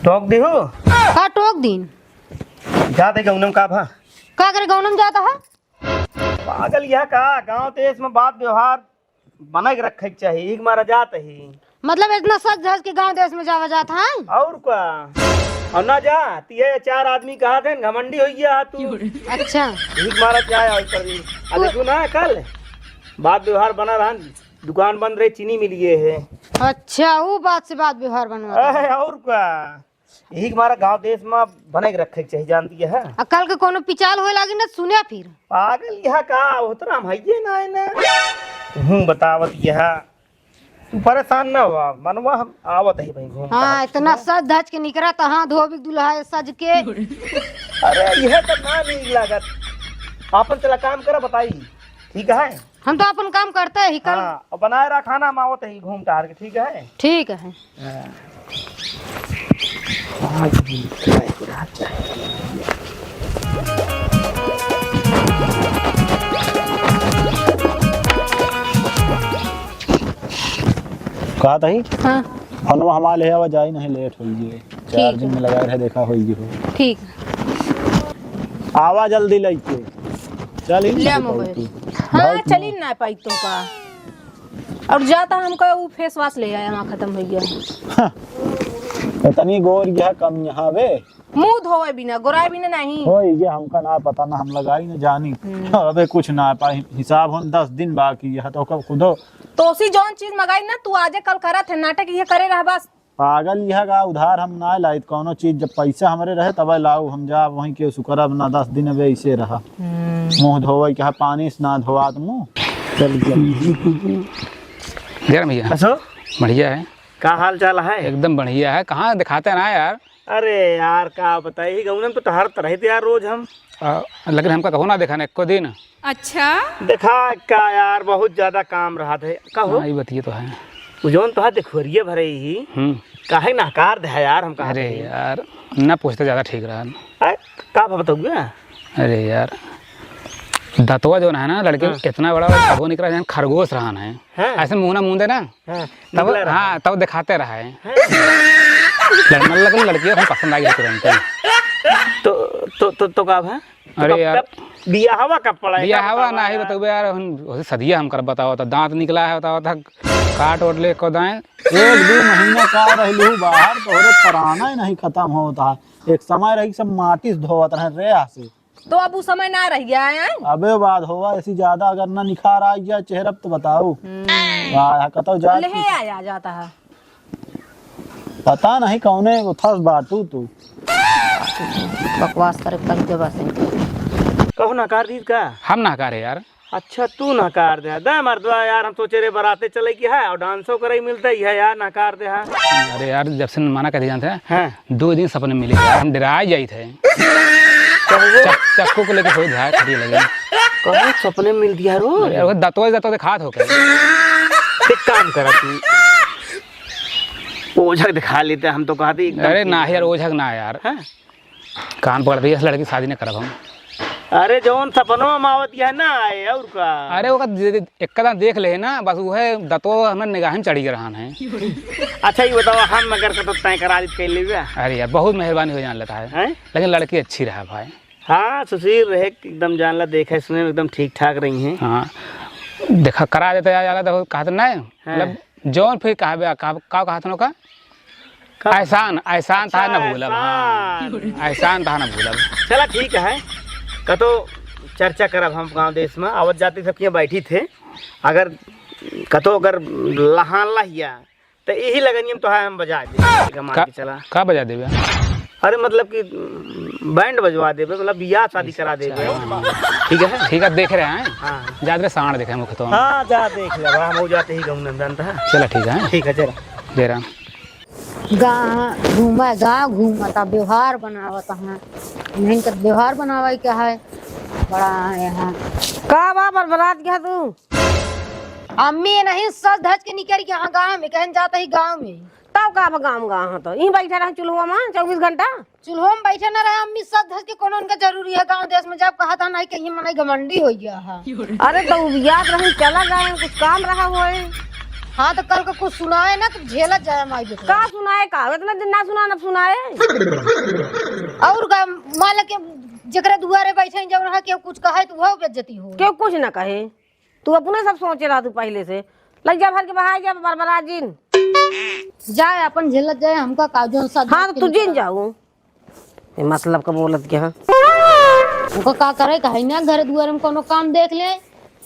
Speaker 1: टोक दे हो
Speaker 2: का टोक दिन
Speaker 1: जा दे गौनम का भा।
Speaker 2: का करे गौनम जाता है।
Speaker 1: पागल यह का गांव देश में बात व्यवहार बना के रखे चाहिए। एक मारा जात ही
Speaker 2: मतलब इतना सच धज के गांव देश में जावा जाता है।
Speaker 1: और क्या और ना जा तिये 4 आदमी कहा थे घमंडी हो गया तू।
Speaker 2: अच्छा
Speaker 1: एक मारा जाए और कर दी। देखो ना कल बात व्यवहार बना रहा, दुकान बंद रही, चीनी मिलिए है।
Speaker 2: अच्छा वो बात से बात व्यवहार बनवा।
Speaker 1: और क्या यही हमारा गांव देश में बने के रखे चाहिए, जानती है।
Speaker 2: कल के कोनो पिचाल होए लागी ना सुने फिर।
Speaker 1: पागल यह का उतना हम है ना है ना तुम बतावत यह तू परेशान ना हुआ मनवा, हम आवत है भाई घूम।
Speaker 2: हाँ इतना सज धज के निकरा तहाँ धोबी दुल्हा सज के।
Speaker 1: अरे यह तो ना नहीं लागत, अपन चला काम करा बताई। ठीक है
Speaker 2: हम तो अपन काम करते ही कल।
Speaker 1: हाँ, और बनाए रहा खाना हम आवत है घूम टहल के। ठीक है
Speaker 2: ठीक है।
Speaker 4: कहा था ही
Speaker 2: हाँ
Speaker 4: फोनवा हमारे ले जाई नहीं, लेट हो गई 4 दिन में लगाए रहे, देखा होगी हो।
Speaker 2: ठीक
Speaker 4: आवा जल्दी लेके चल
Speaker 2: ले मोबाइल।
Speaker 5: हाँ चली ना पाई तुमका और जाता हमका वो फेस वॉश ले आया, वहाँ खत्म हो गया।
Speaker 4: इतनी गोर यह कम यहाँ वे
Speaker 5: मुंह धोए बिना गोराए बिना नहीं
Speaker 4: हो ये हमका ना पता ना, हम लगाई ना जानी। अबे कुछ ना पाई हिसाब हो 10 दिन बाकी यह तो कब खुदो
Speaker 5: तो उसी जौन चीज मंगाई ना तू आजे कल करा थे नाटक ये करे रहा बस।
Speaker 4: पागल यह का उधार हम ना लाई कोनो चीज, जब पैसा हमारे रहे तब लाऊ हम जा वहीं के सुकरब ना 10 दिन अब ऐसे रहा। मुंह धोवे क्या पानी से ना धोआ तो मुंह चल
Speaker 8: यार भैया
Speaker 1: असो
Speaker 8: बढ़िया है।
Speaker 1: का हाल चाल है?
Speaker 8: एकदम बढ़िया है। कहाँ दिखाते हैं ना यार।
Speaker 1: अरे यार का बताइए गौनम तो हर तरह थे यार रोज हम।
Speaker 8: लेकिन हमका कहो ना देखा ना एको दिन।
Speaker 5: अच्छा
Speaker 1: देखा का यार बहुत ज्यादा काम रहा थे। कहो
Speaker 8: ये बतिए तो है
Speaker 1: जोन तो देखोरिए भरे ही काहे नकार दे यार हम।
Speaker 8: अरे यार ना पूछते ज्यादा ठीक रहा।
Speaker 1: का बताऊंगा?
Speaker 8: अरे यार दतवा जो है ना लड़के इतना बड़ा कबो निकला जहाँ खरगोश रहा है। ऐसे मुँह ना मुँह दे ना तब हाँ तब दिखाते रहा है। लड़कियों को पसंद आ गई तुरंत।
Speaker 1: तो कब है?
Speaker 8: अरे यार
Speaker 1: बिया हवा कब पड़ा?
Speaker 8: बिया हवा ना ही बताओ यार सदिया हम कर बताओ तो दांत निकला है बताओ था काट ओट ले को दाएं
Speaker 4: 1-2 महीने का रहलू बाहर तोरे पुराना ही नहीं खत्म होता है। एक समय रही सब माटी से धोवत रहे रे से,
Speaker 5: तो अब वो समय ना रह गया है।
Speaker 4: अबे बात होगा ऐसी ज्यादा अगर ना निखार आ गया चेहरा तो बताओ कतो जा
Speaker 5: ले आया जाता है।
Speaker 4: पता नहीं कौने उथस बाटू तू
Speaker 2: बकवास करे कर दे बस।
Speaker 1: कहो नकार दी का?
Speaker 8: हम ना करे यार।
Speaker 1: अच्छा तू नकार दे दे मर्दवा यार, हम सोचे रे बराते चले की है और डांसो करे मिलता ही है यार, नकार दे है।
Speaker 8: अरे यार जब से मना कर दिया
Speaker 1: हाँ।
Speaker 8: 2 दिन सपने मिले हम डराए जाए थे। चक्कू को लेकर थोड़ी ध्यान खड़ी लगे।
Speaker 1: कौन सपने मिल दिया रो?
Speaker 8: दतों खात होकर
Speaker 1: एक काम करा तू ओझक दिखा लेते हम तो कहते।
Speaker 8: अरे ना यार ओझक ना यार कान पकड़ दिया लड़की शादी नहीं करब हम।
Speaker 1: अरे जौन सपनों मावत है ना आए और का।
Speaker 8: अरे वो एक कदम देख ले ना बस वो है दतो हमें निगाहन चढ़ी के रहा है।
Speaker 1: अच्छा ये बताओ हम अगर कतो तय करा दी कर ले।
Speaker 8: अरे यार बहुत मेहरबानी हो जान लेता है लेकिन लड़की अच्छी रहा भाई।
Speaker 1: हाँ सुशील रहे एकदम जान ला देखा सुने एकदम ठीक ठाक रही हैं।
Speaker 8: हाँ देखा करा देता यार तो कहा तो नहीं मतलब जौन फिर कहा का था का एहसान एहसान था ना भूलब, हाँ एहसान था ना भूलब।
Speaker 1: चला ठीक है, कतो चर्चा करब हम गांव देश में आवत जाते सबके बैठी थे। अगर कतो अगर लहान लहिया तो यही लगनियम तो है हम बजा दे मान के चला।
Speaker 8: का बजा देबे?
Speaker 1: अरे मतलब कि बैंड बजवा देबे, मतलब बियाह शादी करा देबे। ठीक है,
Speaker 8: ठीक है, देख रहे हैं।
Speaker 1: हाँ
Speaker 8: जाते सांड देखे मुख तो।
Speaker 1: हाँ जा देख ले, हम हो जाते ही गाँव नंदन था।
Speaker 8: चला ठीक है,
Speaker 1: ठीक है चला
Speaker 8: दे रहा।
Speaker 2: गाँव घूमता व्यवहार बनावत है, नहीं कर व्यवहार बनावा क्या है बड़ा है।
Speaker 3: का बा बरबरात गया तू?
Speaker 2: अम्मी नहीं सज धज के निकल के यहाँ गाँव में कहन जाता ही गाँव में।
Speaker 3: तब का गाँव गाँव तो यहीं बैठा रहा चूल्हा में 24 घंटा।
Speaker 2: चूल्हो में बैठे न रहे अम्मी सज धज के कोनो उनका जरूरी है गाँव देश में। जब कहा था नहीं कहीं मनाई घमंडी हो गया है।
Speaker 3: अरे तो याद रही चला गए, कुछ काम रहा हुआ है।
Speaker 2: हाँ तो कल को कुछ सुनाए ना तो झेला जाए माई बेटा।
Speaker 3: का सुनाए का इतना दिन ना सुना, न सुनाए।
Speaker 2: और मान के जकरा दुआरे बैठे जब रहा के कुछ कहे तो वो बेइज्जती हो।
Speaker 3: क्यों कुछ न कहे, तू अपने सब सोचे रहा तू पहले से। लग जा भर के बहा जा बरबरा जिन
Speaker 2: जाए अपन झेलत जाए हमका काजों सा।
Speaker 3: हाँ तो तू जिन जाऊ मतलब का बोलत क्या
Speaker 2: उनका का करे कहे ना घर दुआरे में कोनो काम देख ले।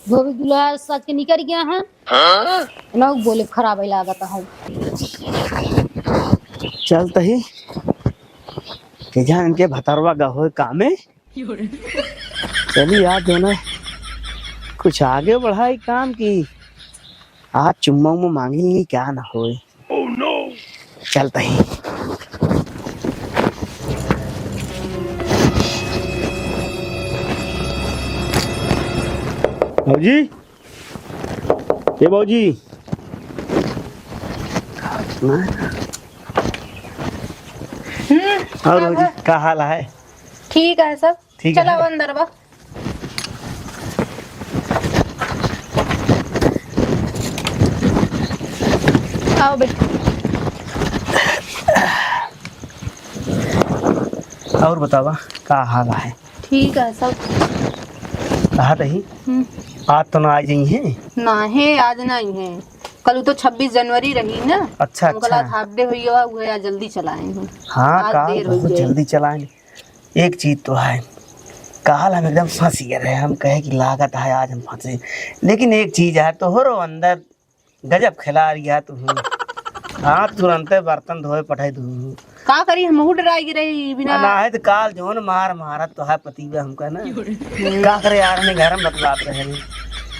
Speaker 2: धोबी दुल्हा सज के निकल गया है ना बोले खराब ही लागत है।
Speaker 1: चलते ही के जान इनके भतरवा गहो कामे चली आज जो ना कुछ आगे बढ़ाई काम की। आज चुम्मा में मांगी क्या ना हो। चलते ही भाजी, ये भाजी और भाजी क्या हाल है?
Speaker 5: ठीक है सब,
Speaker 1: ठीक है।
Speaker 5: चला अंदर बा। आओ बेटा।
Speaker 1: और बतावा क्या हाल है?
Speaker 5: ठीक है सब।
Speaker 1: कहा रही आज तो ना आ जाई है
Speaker 5: ना है आज नहीं है, कल तो 26 जनवरी रही ना।
Speaker 1: अच्छा
Speaker 5: हम कल हाफ डे हुई हुआ वो आज जल्दी चलाए हैं।
Speaker 1: हाँ
Speaker 5: आज
Speaker 1: काल
Speaker 5: देर हो
Speaker 1: बहुत
Speaker 5: गई।
Speaker 1: जल्दी चलाएंगे। एक चीज तो है काल हम एकदम फंस गए रहे। हम कहे कि लागत है आज हम फंसे, लेकिन एक चीज है तोहरो अंदर गजब खिला रही है तू। हाँ तुरंत बर्तन धोए पठाई तू
Speaker 5: का करी हम डराई रही बिना।
Speaker 1: ना है तो काल जोन मारत तो है पति बे हमका ना क्या करे यार। हमें घर में बतलात रहे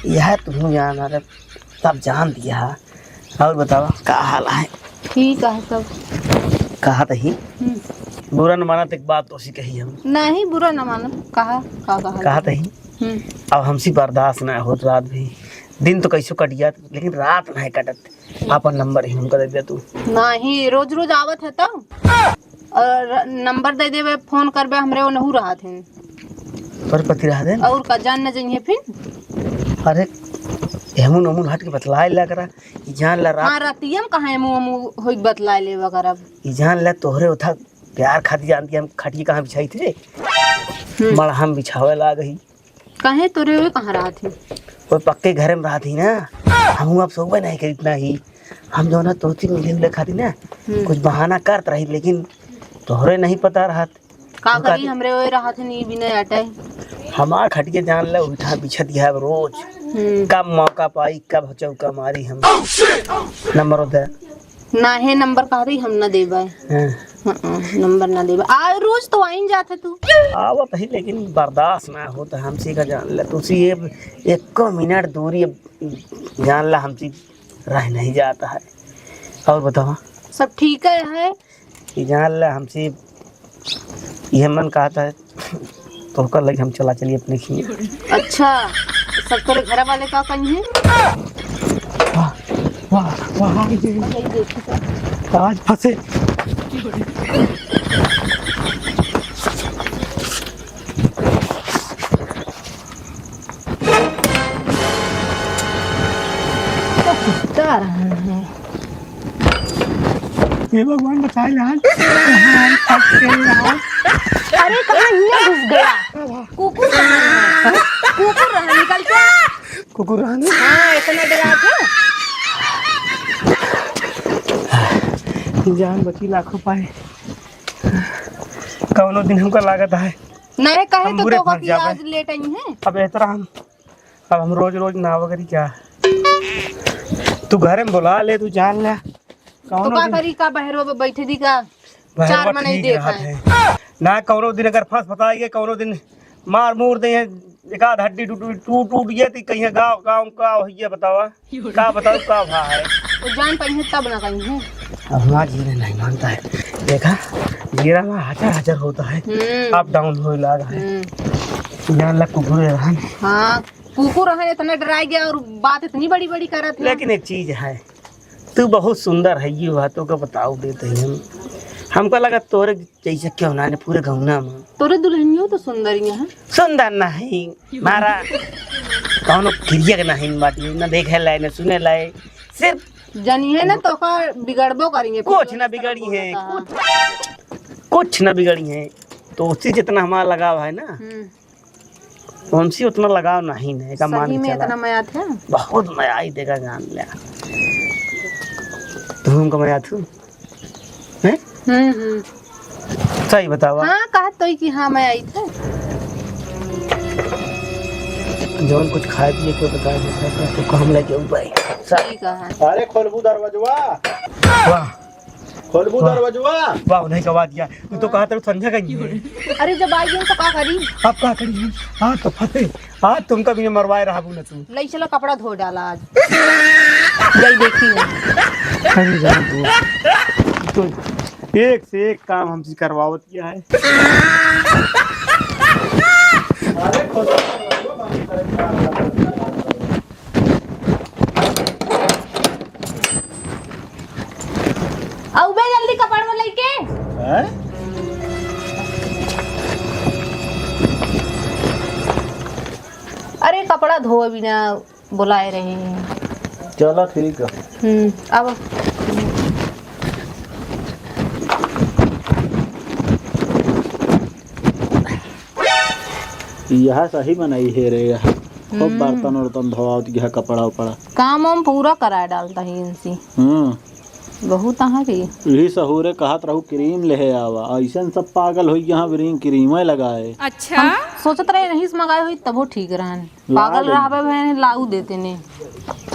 Speaker 1: यह तू जान अरे सब जान दिया। और बताओ क्या हाल है?
Speaker 5: ठीक है सब।
Speaker 1: कहा तही बुरा न माना एक बात तो सी कही हम
Speaker 5: नहीं बुरा न मानो।
Speaker 1: कहा तही अब हमसे बर्दाश्त ना होत। रात भी दिन तो कैसो कट गया लेकिन रात नहीं कटत। अपन नंबर ही हमको दे दे तू।
Speaker 5: नहीं रोज रोज आवत है तो और नंबर दे देवे फोन करबे हमरे वो नहीं रहा थे
Speaker 1: पर पति रहा दे
Speaker 5: और का जान न जाइए फिर।
Speaker 1: अरे एमुन ओमुन हट के बतलाए लग रहा ई जान ला रात।
Speaker 5: हाँ रातियम कहाँ है मुँह होई बतला ले वगैरह।
Speaker 1: ई जान ला तोहरे उठा प्यार खाती जानती हम खटिए कहाँ बिछाई थे मड़ हम बिछावे ला गई
Speaker 5: कहे तोरे हुए कहाँ रहा थे।
Speaker 1: वो पक्के घर में रहा थी ना। हम अब सोबे नहीं कर इतना ही हम जो ना तोती मिले खाती ना कुछ बहाना करत रही लेकिन तोहरे नहीं पता रहा
Speaker 5: का करी हमरे हुए रहा थे नहीं बिना अटे।
Speaker 1: हमार खटिए जान ला उठा बिछत है रोज। कब मौका पाई कब चौका मारी हम नंबर दे
Speaker 5: ना है नंबर कहा रही हम न देबे। नंबर ना देबे आ रोज तो आइन जाते तू।
Speaker 1: आवत ही लेकिन बर्दाश्त ना होता हमसे का जान ला तुसी एक मिनट दूरी जान ला हमसे रह नहीं जाता है। और बताओ
Speaker 5: सब ठीक है
Speaker 1: ये जान ला हमसे यह मन कहता है तो कर लगे हम चला चलिए अपने खिए।
Speaker 5: अच्छा सब तेरे घर वाले का कहीं है।
Speaker 1: वाह वाह आज फंसे। ये भगवान बचाए लाल।
Speaker 5: अरे कहाँ ये घुस गया कुकुर रहा निकल के।
Speaker 1: कुकुर रहने
Speaker 5: हाँ इतना डरा थे।
Speaker 1: जान बची लाखों पाए। कौनो दिन हमको लागत है
Speaker 5: नहीं कहे
Speaker 1: हम
Speaker 5: तो
Speaker 1: बुरे
Speaker 5: तो
Speaker 1: फंस
Speaker 5: कि
Speaker 1: जावे।
Speaker 5: आज लेट आई है।
Speaker 1: अब एतरा हम रोज रोज ना वगैरह क्या तू घर में बुला ले तू जान ले
Speaker 5: तो
Speaker 1: कौनो
Speaker 5: का
Speaker 1: दिन
Speaker 5: करी का बहरो पे बैठे दी का
Speaker 1: बहरवा
Speaker 5: चार महीने
Speaker 1: ठीक
Speaker 5: देखा
Speaker 1: रहत
Speaker 5: है।
Speaker 1: है ना कौनो दिन अगर फंस फताई कौनो दिन मार मूर दे एक आध हड्डी टूट टूट गया तो कहीं गाँव गाँव का ये बतावा का बताओ का भा है।
Speaker 5: तो जान पाई है तब ना कहीं है।
Speaker 1: अब हमारा जीरे नहीं मानता है देखा जीरा में हजार हजार होता है अप डाउन हो लगा है जान लग कुकुर रहन।
Speaker 5: हाँ कुकुर है इतना डराई गया और बात इतनी बड़ी बड़ी करत है।
Speaker 1: लेकिन एक चीज है तू बहुत सुंदर है ये बातों का बताओ देते हैं हमको लगा तोरे जैसे क्यों ना ने पूरे गौना में
Speaker 5: तोरे दुल्हनियों तो सुंदरी है।
Speaker 1: सुंदर नहीं मारा कौनो क्रिया नहीं बाटी ना देखे लाए ना सुने लाए सिर्फ
Speaker 5: जानी है ना तो का बिगड़बो करेंगे
Speaker 1: कुछ ना बिगड़ी है कुछ ना बिगड़ी है तो उससे जितना हमारा लगाव है ना उनसे उतना लगाव नहीं है का मान
Speaker 5: सही में
Speaker 1: के चला
Speaker 5: इतना मया था।
Speaker 1: बहुत मजा आई देगा जान लिया तुमको मजा थू हैं सही बताओ
Speaker 5: हाँ कहा तो कि हाँ मैं आई था।
Speaker 1: जौन कुछ खाए पिए के बता तो काम लेके ऊपर
Speaker 5: सही कहा।
Speaker 4: अरे खोलबू दरवाजवा
Speaker 1: वाह
Speaker 4: खोलबू दरवाजवा
Speaker 1: वाह उन्हें कवा दिया तू तो कहा था संध्या का ही है
Speaker 5: अरे जब आई तो का करी
Speaker 1: अब क्या करिए हाँ तो फते हाँ तुमका भी मरवाए रहा ना तू
Speaker 5: लई चलो कपड़ा धो डाला आज गई देखी है।
Speaker 1: अरे जान तो एक से एक काम हमसे करवावत किया है।
Speaker 4: अरे खोलबू दरवाजवा बंद करे
Speaker 5: आओ बे जल्दी कपड़ा में लेके।
Speaker 4: हैं
Speaker 5: अरे कपड़ा धो बिना बुलाए रहे हैं।
Speaker 4: चलो ठीक है
Speaker 5: अब
Speaker 4: यह सही बनाई है रे यह खूब बर्तन वर्तन धोआवत यह कपड़ा उपड़ा
Speaker 5: काम हम पूरा कराए डालता है इनसे बहुत कहाँ की
Speaker 4: यही सहूरे कहत रहू क्रीम ले आवा ऐसा सब पागल हो यहाँ ब्रिंग क्रीम लगाए
Speaker 5: सोचत रहे नहीं मंगाए हुई तब वो ठीक रहन पागल रहा बहन लाऊ देते ने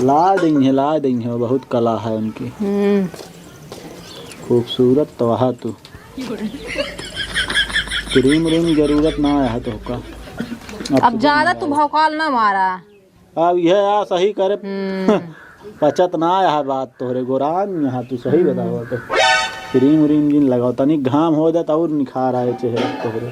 Speaker 4: ला देंगे बहुत कला है उनकी खूबसूरत तो वहा तू क्रीम व्रीम जरूरत ना आया तो का
Speaker 5: अब ज्यादा तू भौकाल ना मारा।
Speaker 4: अब यह आ सही करे पचत ना आया बात तोहरे गोरान यहाँ तू सही बताओ तो क्रीम व्रीम जिन लगाओ तनी घाम हो जाता और निखार आए चेहरे तोहरे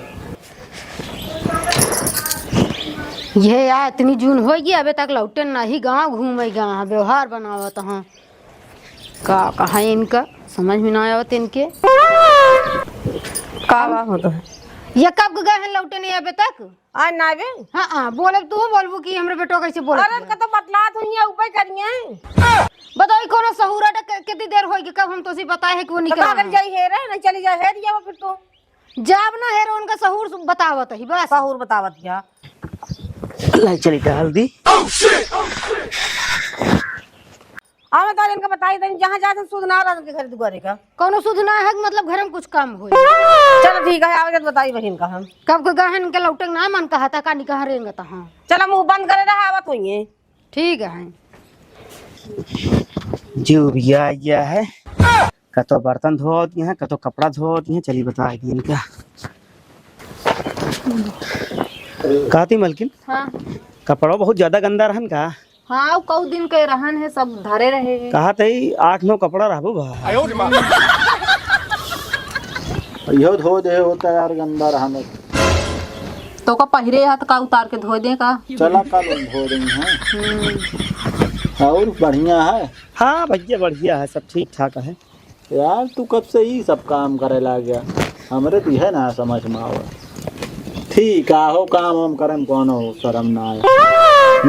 Speaker 2: ये यार इतनी जून हो गई अबे तक लौटे नहीं गाँव घूमेगा व्यवहार बनावत हाँ का कहा इनका समझ में ना आवत इनके
Speaker 3: का होता है
Speaker 2: ये कब गए हैं लौटे नहीं अबे तक
Speaker 3: आज ना बे
Speaker 2: हाँ हाँ बोले तू बोलबू कि हमरे बेटो कैसे बोले
Speaker 3: अरे का तो बतला दुनिया ऊपर करिए
Speaker 2: बताओ कोनो सहूरा कितनी देर होगी कब हम तो सी बताए है कि वो
Speaker 3: तो
Speaker 2: निकल
Speaker 3: अगर जाई है रे नहीं चली जाए है दिया फिर तो
Speaker 2: जाब ना है उनका सहूर बतावत ही बस
Speaker 3: सहूर बतावत क्या
Speaker 1: लाई चली डाल दी
Speaker 3: आवे तो इनका बताई तनी जहां जाते सुध ना रहा के खरीद करे का
Speaker 2: कोनो सुध ना है कि मतलब घर में कुछ काम हो
Speaker 3: चलो ठीक है आवे तो बताई बहिन का हम
Speaker 2: कब को गहन के लौटे ना मन कहा था का निकाह रहेंगे तो हाँ
Speaker 3: चलो मुंह बंद करे रहा आवत होइए
Speaker 2: ठीक है
Speaker 1: जो भी आया है कतो बर्तन धोती हैं कतो कपड़ा धोती हैं चलिए बता दी इनका कहती मलकिन
Speaker 5: हाँ
Speaker 1: कपड़ा बहुत ज्यादा गंदा रहन का
Speaker 5: हाँ कऊ दिन के रहन है सब धरे रहे हैं।
Speaker 1: कहा तई 8-9 कपड़ा रहबो भा
Speaker 4: यो धो दे होता यार गंदा रहने
Speaker 5: तो का पहिरे हाथ का उतार के धो दे का
Speaker 4: चला कल धो देंगे हैं और बढ़िया है
Speaker 1: हाँ भैया बढ़िया है सब ठीक ठाक है
Speaker 4: यार तू कब से ही सब काम करे ला गया हमरे तो है ना समझ में आवे ठीक हो काम हम करम कौन हो शर्म ना आए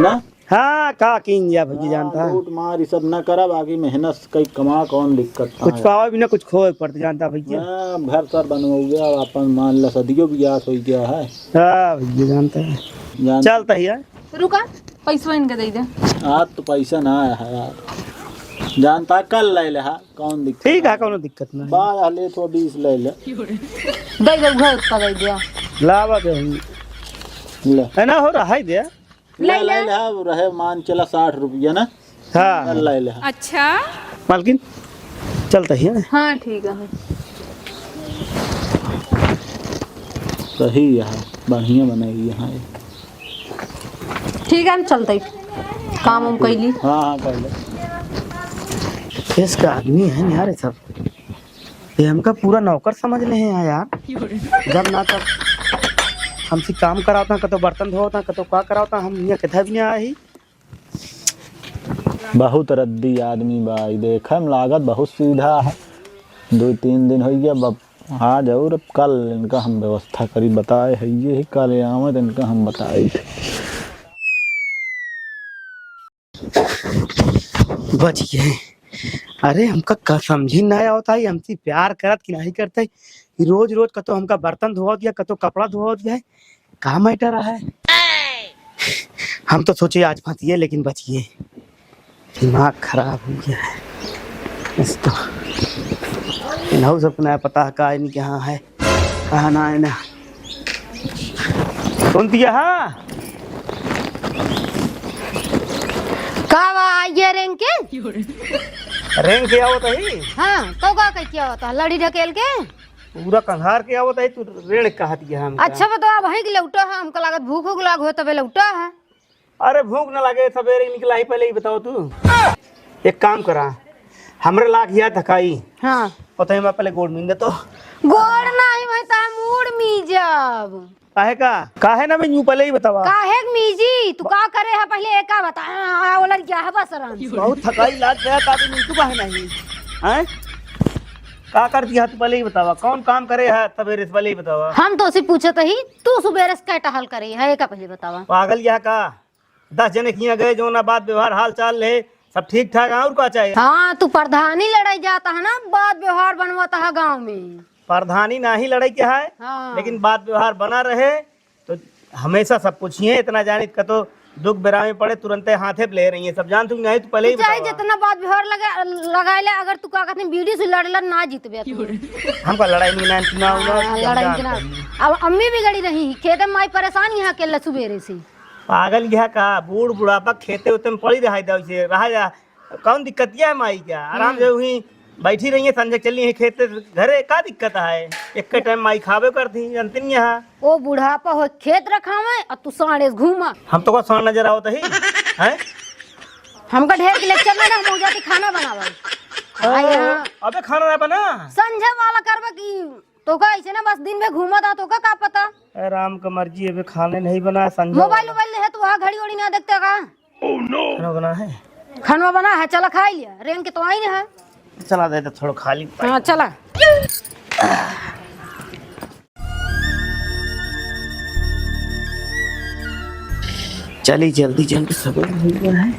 Speaker 4: ना
Speaker 1: हाँ का किन जा भैया जानता है
Speaker 4: लूट मार ये सब ना करा बाकी मेहनत कई कमा कौन दिक्कत था
Speaker 1: कुछ पावा भी ना कुछ खोए पड़ता जानता भैया
Speaker 4: हाँ, घर सर बनवा गया अपन मान ला सदियों भी याद हो गया है
Speaker 1: हाँ भैया जानता है
Speaker 4: जान
Speaker 1: चलता ही है
Speaker 5: रुका पैसा इनके दे दे
Speaker 4: आज तो पैसा ना आया है यार जानता कल ले ले कौन दिक्कत
Speaker 1: ठीक है कोनो दिक्कत नहीं।
Speaker 4: 12 ले तो 20 ले ले
Speaker 2: दे दे घर का दे दिया।
Speaker 1: लावा दे
Speaker 4: ले
Speaker 1: है ना हो रहा है दे।
Speaker 4: ले ले रहे मान चला 60 रुपया ना।
Speaker 1: हाँ
Speaker 4: कल ले ले।
Speaker 5: अच्छा
Speaker 1: मालकिन चलता ही है।
Speaker 5: हाँ ठीक है।
Speaker 4: सही है बढ़िया बनेगी यहाँ।
Speaker 5: ठीक है हम चलते ही। काम हम कैली।
Speaker 4: हाँ हाँ कर ले।
Speaker 1: इसका आदमी है नहीं यार सब। ये हमका पूरा नौकर समझ रहे हैं यार। जब ना तब हमसे काम कराता कतो बर्तन धोता कतो का कराता हम यहाँ कितना भी नहीं आई।
Speaker 4: बहुत रद्दी आदमी भाई देख हम लागत बहुत सीधा है। 2-3 दिन हो गया बब आ जरूर अब कल इनका हम व्यवस्था करी बताए है ये कल आमद इनका हम बताए
Speaker 1: बच गए। अरे हमका का समझी ना होता है हमसे प्यार करत कि नहीं करते। रोज रोज कतो हमका बर्तन धोआ दिया कतो कपड़ा धोआ दिया है। कहाँ मैटर रहा है। हम तो सोचे आज फंसिए लेकिन बच गए। दिमाग खराब हो गया है इसको। इन्हों सबको पता है का नहीं कहाँ है कहाँ ना है ना। सुन दिया हाँ
Speaker 2: का ये रेंग के
Speaker 1: रेंग के आवत है।
Speaker 2: हाँ तो का क्या होता लड़ी ढकेल के
Speaker 1: पूरा कंधार के आवत है तू रेण कहा दिया हम।
Speaker 2: अच्छा बताओ भाई कि लौटा है हमको लागत भूख उग लाग हो तबे लौटा है।
Speaker 1: अरे भूख न लगे सवेरे निकला ही पहले ही बताओ तू। एक काम करा हमरे लाग गया थकाई।
Speaker 2: हाँ
Speaker 1: पता है मैं पहले गोड़ मीन दे तो
Speaker 2: गोड़ नहीं भाई ता मूड मीजब
Speaker 1: काहे ना मैं यूं पहले ही बतावा।
Speaker 2: काहे मीजी तू का करे है पहले एका बता ओला क्या है बस रन
Speaker 1: बहुत थकाई लाग गया का भी तू काहे नहीं हैं का कर दिया तू पहले ही बतावा। कौन काम करे है सवेरे से पहले ही बतावा।
Speaker 2: हम तो उसे पूछत ही तू सुबेरे से क्या टहल करे है एका पहले बतावा।
Speaker 1: पागल यह का 10 जने किया गए जो ना बात व्यवहार हाल चाल ले सब ठीक ठाक और का चाहिए।
Speaker 2: हाँ तू प्रधानी लड़ाई जाता है ना बात व्यवहार बनवाता है गाँव में।
Speaker 1: प्रधानी ना ही लड़ाई क्या है
Speaker 2: हाँ।
Speaker 1: लेकिन बात व्यवहार बना रहे तो हमेशा सब पूछिए। इतना जानित का तो दुख बेरा में पड़े तुरंत हाथे पे ले रही है सब जान तू नहीं तो पहले ही
Speaker 2: चाहे
Speaker 1: बतावा।
Speaker 2: जितना बात व्यवहार लगाए ले अगर तू का कहते बीडी से लड़ला ना जीतबे तू।
Speaker 1: हमका लड़ाई नहीं ना चुनाव
Speaker 2: लड़ाई ना अब अम्मी भी गड़ी रही खेत में माई परेशान यहाँ के सुबेरे से।
Speaker 1: पागल यह का बूढ़ बुढ़ापा खेते उते में पड़ी रहा जा कौन दिक्कत है माई क्या आराम से हुई बैठी रही है संजय चली है खेते घरे का दिक्कत है। एक टाइम माई खावे करती जानती नहीं यहाँ।
Speaker 2: ओ बुढ़ापा हो खेत रखा में और तू साढ़े घूमा
Speaker 1: हम तो का नजर आओ तो ही हैं।
Speaker 2: हमका ढेर के लेक्चर में ना हम जाती खाना बनावा।
Speaker 1: अबे खाना ना बना
Speaker 2: संजय वाला करबे की तो का ऐसे ना बस दिन में घूमा था तो का पता।
Speaker 1: राम का मर्जी अबे खाने नहीं बना संजय।
Speaker 2: मोबाइल है तो वहाँ घड़ी उड़ी ना देखते का।
Speaker 1: खाना बना है
Speaker 2: खाना बना है चला खा लिया रेंग के तो आई है।
Speaker 1: चला दे तो थोड़ा खा ली।
Speaker 2: हाँ चला
Speaker 1: चली जल्दी जल्दी सवेर हो गया है।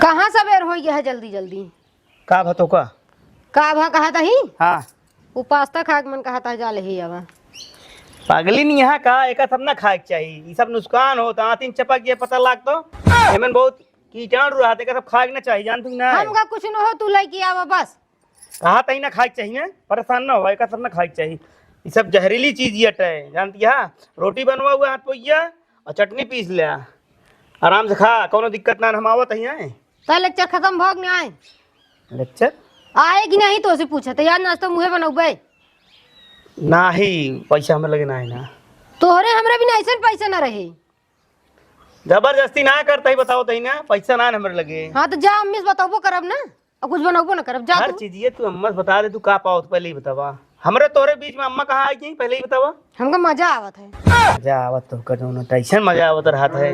Speaker 2: कहाँ सवेर हो गया है जल्दी जल्दी
Speaker 1: का भतो का
Speaker 2: भा कहा था ही।
Speaker 1: हाँ
Speaker 2: वो पास्ता खा के मन कहा था जा ले अब
Speaker 1: पागली नहीं यहाँ का एक सब ना खाए के चाहिए। ये सब नुकसान हो आतिन चपक ये पता लाग तो एमन बहुत कीटाणु रहते का सब खाए ना चाहिए जान तू ना।
Speaker 2: हमका कुछ न हो तू लेके आवा बस।
Speaker 1: कहा तही ना खाए चाहिए परेशान ना हो सब ना खाए चाहिए। ये सब जहरीली चीज ये है जानती है। रोटी बनवा हुआ हाथ पोइया और चटनी पीस लिया आराम से खा कोनो दिक्कत ना हम आवत है।
Speaker 2: तो लेक्चर खत्म भोग नहीं आए
Speaker 1: लेक्चर
Speaker 2: आएगी नहीं तो उसे पूछा यार नाश्ता मुँहे बनौबे
Speaker 1: ना ही पैसा हमें लगे ना है ना
Speaker 2: तोहरे हमरे भी ऐसा पैसा ना रहे।
Speaker 1: जबरदस्ती ना करता ही बताओ तही ना पैसा ना हमारे लगे।
Speaker 2: हाँ तो जा अम्मी से बताबो करब ना और कुछ बनौबो ना करब जा
Speaker 1: हर
Speaker 2: तू।
Speaker 1: चीज ये तू अम्मा से बता दे तू का पाओ तो पहले ही बतावा। हमरे तोरे बीच में अम्मा कहाँ आई थी पहले ही बतावा।
Speaker 2: हमका मजा आवत है।
Speaker 1: मजा आवत तो कर ना टेंशन मजा आवत रहा है।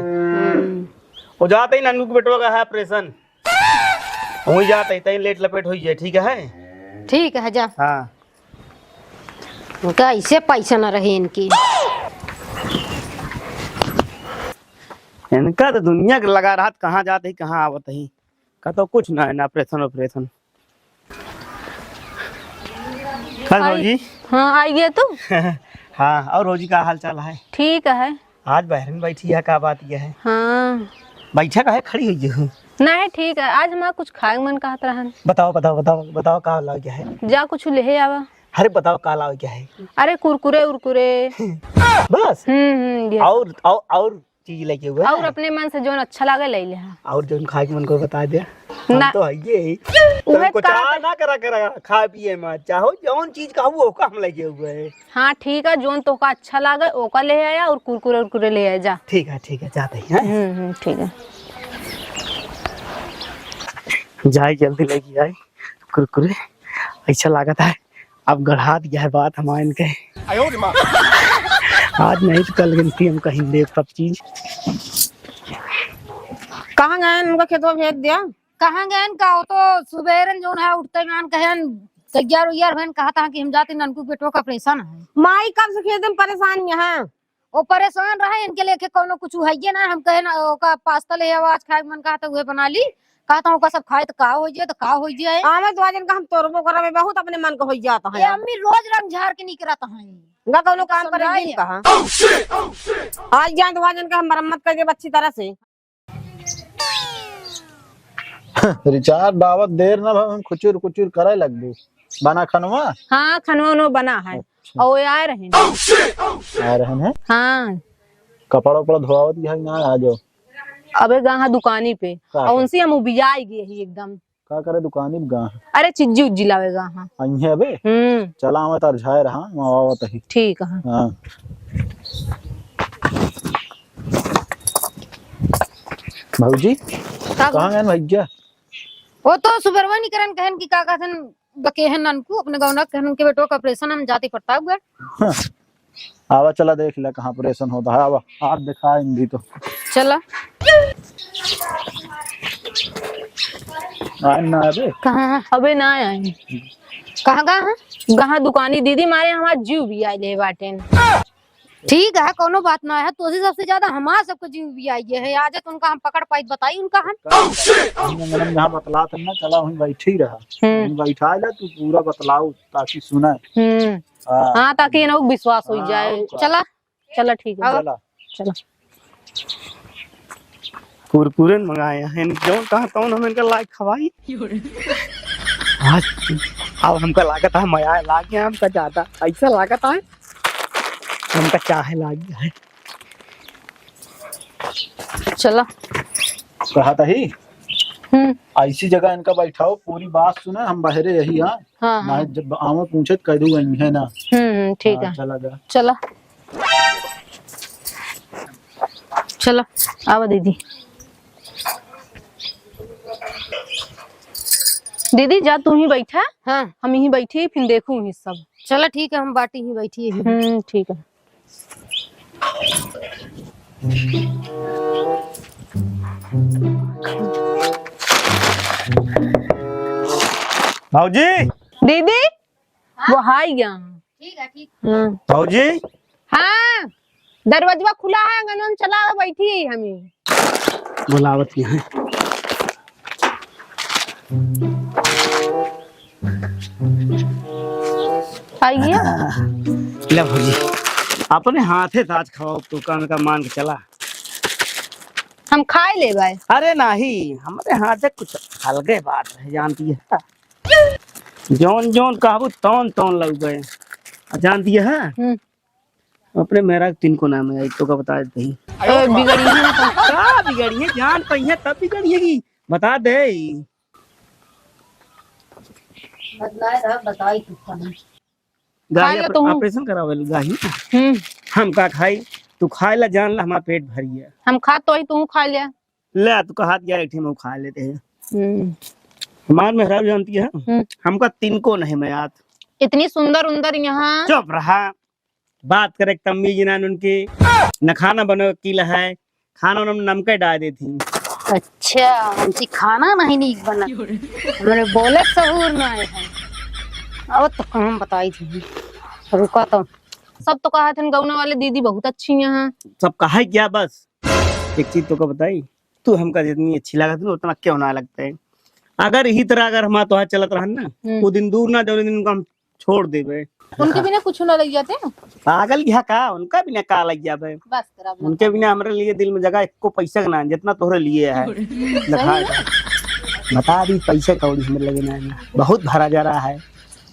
Speaker 1: वो जाते ही नन्नू के बेटवा का है ऑपरेशन वही जाते ही तही लेट लपेट हो जाए ठीक है।
Speaker 2: ठीक है जा।
Speaker 1: हाँ
Speaker 2: उनका ऐसे पैसा ना रहे इनकी।
Speaker 1: इनका तो दुनिया के लगा रहा कहाँ जाते ही कहाँ आवत ही का तो कुछ ना है ना ऑपरेशन ऑपरेशन। जी
Speaker 5: हाँ आइए तू।
Speaker 1: हाँ और रोजी का हाल चाल है।
Speaker 5: ठीक है।
Speaker 1: आज बहन बैठी है का बात यह है।
Speaker 5: हाँ
Speaker 1: बैठा काहे खड़ी हुई हो?
Speaker 5: नहीं ठीक है, आज हमारा कुछ खाए मन कहत रहन।
Speaker 1: बताओ बताओ बताओ बताओ का लाओ क्या है?
Speaker 5: जा कुछ ले आवा।
Speaker 1: अरे बताओ का लाओ क्या है?
Speaker 5: अरे कुरकुरे उरकुरे।
Speaker 1: बस
Speaker 5: ये।
Speaker 1: और चीज लेके हुए
Speaker 5: और अपने मन से जो अच्छा लगे ले ले।
Speaker 1: और जो खाए के मन को बता दे।
Speaker 5: ना।
Speaker 1: हम तो है ये तुमको चाह ना करा खा पिए मत, चाहो जौन चीज का वो का हम लेके हुए है।
Speaker 5: हाँ ठीक है, जोन तो का अच्छा लगे ओका ले आया और कुरकुरे उरकुरे ले आया जा।
Speaker 1: ठीक है जाते हैं।
Speaker 5: ठीक है।
Speaker 1: जाए जल्दी लेके आए कुरकुरे। ऐसा लागत है अब गढ़ा दिया है बात हमारे इनके। आज नहीं तो कल गिनती हम कहीं देख सब चीज।
Speaker 3: कहाँ गए उनका खेतवा भेज दिया?
Speaker 2: कहाँ गए का वो तो सुबेरन जो है उठते गान कहन तैयार उयार बहन कहा था कि हम जाते ननकू बेटो का ऑपरेशन है।
Speaker 3: माई कब से खेत में परेशान है?
Speaker 2: वो परेशान रहे इनके लेके कोनो कुछ है ये ना। हम कहे ना ओका पास्ता ले आवा आज खाए मन कहा था वह बना ली। कहता हूँ सब खाए तो का हो जाए तो का हो जाए।
Speaker 3: आमे द्वाजन का हम तोरबो करे में बहुत अपने मन को हो जाता
Speaker 2: ये
Speaker 3: है।
Speaker 2: अम्मी रोज रंग झाड़ के निकलता है।
Speaker 3: ना कोनो काम करे दिन कहा। आज जाए द्वाजन का हम मरम्मत कर दे अच्छी तरह से।
Speaker 4: रिचार्ज दावत देर ना हम खुचुर कुचुर करे लग दू बना खनवा।
Speaker 5: हाँ खनवा बना है और ये आए रहे
Speaker 4: आ रहे हैं।
Speaker 5: हाँ
Speaker 4: कपड़ा उपड़ा धोआवत है ना आ जाओ।
Speaker 5: अबे गहा दुकानी पे
Speaker 4: का
Speaker 5: और उनसे हम उबियाई गए ही एकदम।
Speaker 4: का करे दुकानी में गा
Speaker 5: अरे चिज्जी उज्जी लावेगा। हाँ
Speaker 4: अइहे अबे चला हम तर झाए रहा मावावत ही।
Speaker 5: ठीक है।
Speaker 4: हां भौजी कहां गए भैया?
Speaker 2: वो तो सुबरवा नहीं करन कहन की का कहन बकेहन ननकू अपने गौना कहन के बेटो का ऑपरेशन हम जाती पड़ता हुआ।
Speaker 4: आवा चला देख ले कहां ऑपरेशन होता है। आवा आप दिखा इंदी तो
Speaker 2: चला
Speaker 4: ना अबे
Speaker 2: कहाँ
Speaker 5: अबे ना आए
Speaker 2: कहाँ कहाँ
Speaker 5: गहा दुकानी दीदी मारे हमारा जीव भी आई ले बाटे।
Speaker 2: ठीक है कोनो बात ना है। तो सबसे ज्यादा हमारा सबको जीव भी आई है। आज तो उनका हम पकड़ पाई बताई उनका हम
Speaker 4: मैडम जहाँ बतला था ना चला वहीं बैठी रहा। वहीं बैठा ले तू पूरा बतलाओ ताकि सुने।
Speaker 5: हाँ ताकि ना विश्वास हो जाए।
Speaker 2: चला
Speaker 5: चला ठीक है
Speaker 4: चला
Speaker 5: चला।
Speaker 1: कुरकुरे मंगाए हैं जो कहा तो हम इनका लाइक खवाई। आज अब हमका लागत है मया लाग गया हमका ज्यादा ऐसा लागत है हमका चाहे लाग गया है।
Speaker 2: चला
Speaker 4: कहा था ही ऐसी जगह इनका बैठाओ पूरी बात सुने हम बहरे यही। हाँ ना जब आवे पूछे कह दूं है ना।
Speaker 5: ठीक है
Speaker 4: चला जा
Speaker 2: चला
Speaker 5: चला आवा दीदी। दीदी जा तू ही बैठा।
Speaker 2: हाँ
Speaker 5: हम यहीं बैठी फिर देखूं ही सब।
Speaker 2: चला ठीक है हम बाटी ही बैठी है।
Speaker 5: ठीक है।
Speaker 1: भाऊजी
Speaker 5: दीदी वो हाई गया।
Speaker 2: ठीक है ठीक।
Speaker 1: भाऊजी
Speaker 5: हाँ दरवाजा खुला है गनन चला बैठी है हमें
Speaker 1: बुलावत यहाँ है।
Speaker 5: आइए।
Speaker 1: ले भाऊजी अपने हाथे ताज खाओ तो काम का मान के चला।
Speaker 5: हम खाए ले भाई।
Speaker 1: अरे नहीं हमारे हाथ से कुछ अलगे बात है जानती है। जौन जौन कहबू तौन तौन लग गए जानती है। अपने मेरा तीन को नाम है तो का बता देते ही।
Speaker 5: बिगड़ी है ना
Speaker 1: का बिगड़ी है जान पई है तब बिगड़ी है बता दे।
Speaker 2: बताई तू
Speaker 1: गाही ऑपरेशन करावे गाही हम का खाई तू खाए ला जान ला हमारा पेट भरी है।
Speaker 5: हम खा तो ही तू खा लिया।
Speaker 1: ले तू कहा दिया एक हम खा लेते हैं। हमार मेहराब जानती है हमका तीन को नहीं मैं याद।
Speaker 5: इतनी सुंदर उंदर यहाँ।
Speaker 1: चुप रहा बात करे तमीज ना उनके न खाना बनो की है खाना उन्होंने नमक डाल दी थी।
Speaker 2: अच्छा हमसे खाना नहीं नीक बना मेरे बोले सहूर ना आए हैं। अब तो हम बताई थी रुका तो
Speaker 5: सब तो कहा थे गौना वाले दीदी बहुत अच्छी यहाँ।
Speaker 1: सब कहा है क्या बस एक चीज तो का बताई तू हमका जितनी अच्छी लगती है उतना क्यों ना लगता है। अगर इसी तरह अगर हमारा तो चलत रहा ना वो दिन दूर ना जो दिन हम छोड़ देवे
Speaker 5: उनके बिना कुछ ना लग जाते हैं।
Speaker 1: पागल गया का उनका बिना का लग जाबे।
Speaker 5: बस करा
Speaker 1: उनके बिना हमारे लिए दिल में जगह एको पैसा का ना जितना तोहरे लिए है लखा है। बता दी पैसे कौड़ी हमें लगे ना बहुत भरा जा रहा है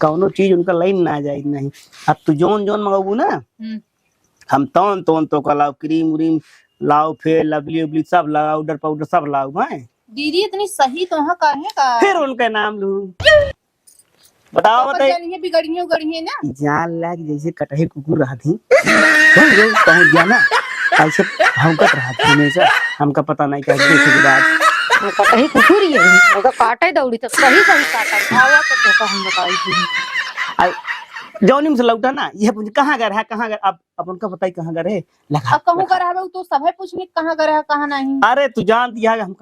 Speaker 1: कौनो चीज उनका लाइन ना जाए नहीं। अब तू जोन जोन मंगाबू ना हम तौन तौन तो का लाओ क्रीम व्रीम लाओ फिर लवली उबली सब लाओ पाउडर पाउडर सब लाओ मैं
Speaker 5: दीदी इतनी सही तो वहाँ का है का
Speaker 1: फिर उनका नाम लू। बताओ बताइए
Speaker 5: चलिए बिगड़िए उगड़िए ना
Speaker 1: जान लाग जैसे कटहे कुकुर रहा थी पहुंच गया ना ऐसे भौंकत रहा था हमेशा हमका पता नहीं क्या के बाद
Speaker 2: कहीं कुकुर ही है ओका काटे दौड़ी तो सही सही काटा आवा तो हम बताई थी
Speaker 1: जौनी से लौटा ना ये पूछ कहाँ गए है कहाँ गए अब उनका बताई कहाँ गए लखा
Speaker 5: अब कहूँ कर रहा तो सब है पूछने कहाँ कर रहा कहाँ नहीं।
Speaker 1: अरे तू जान दिया हम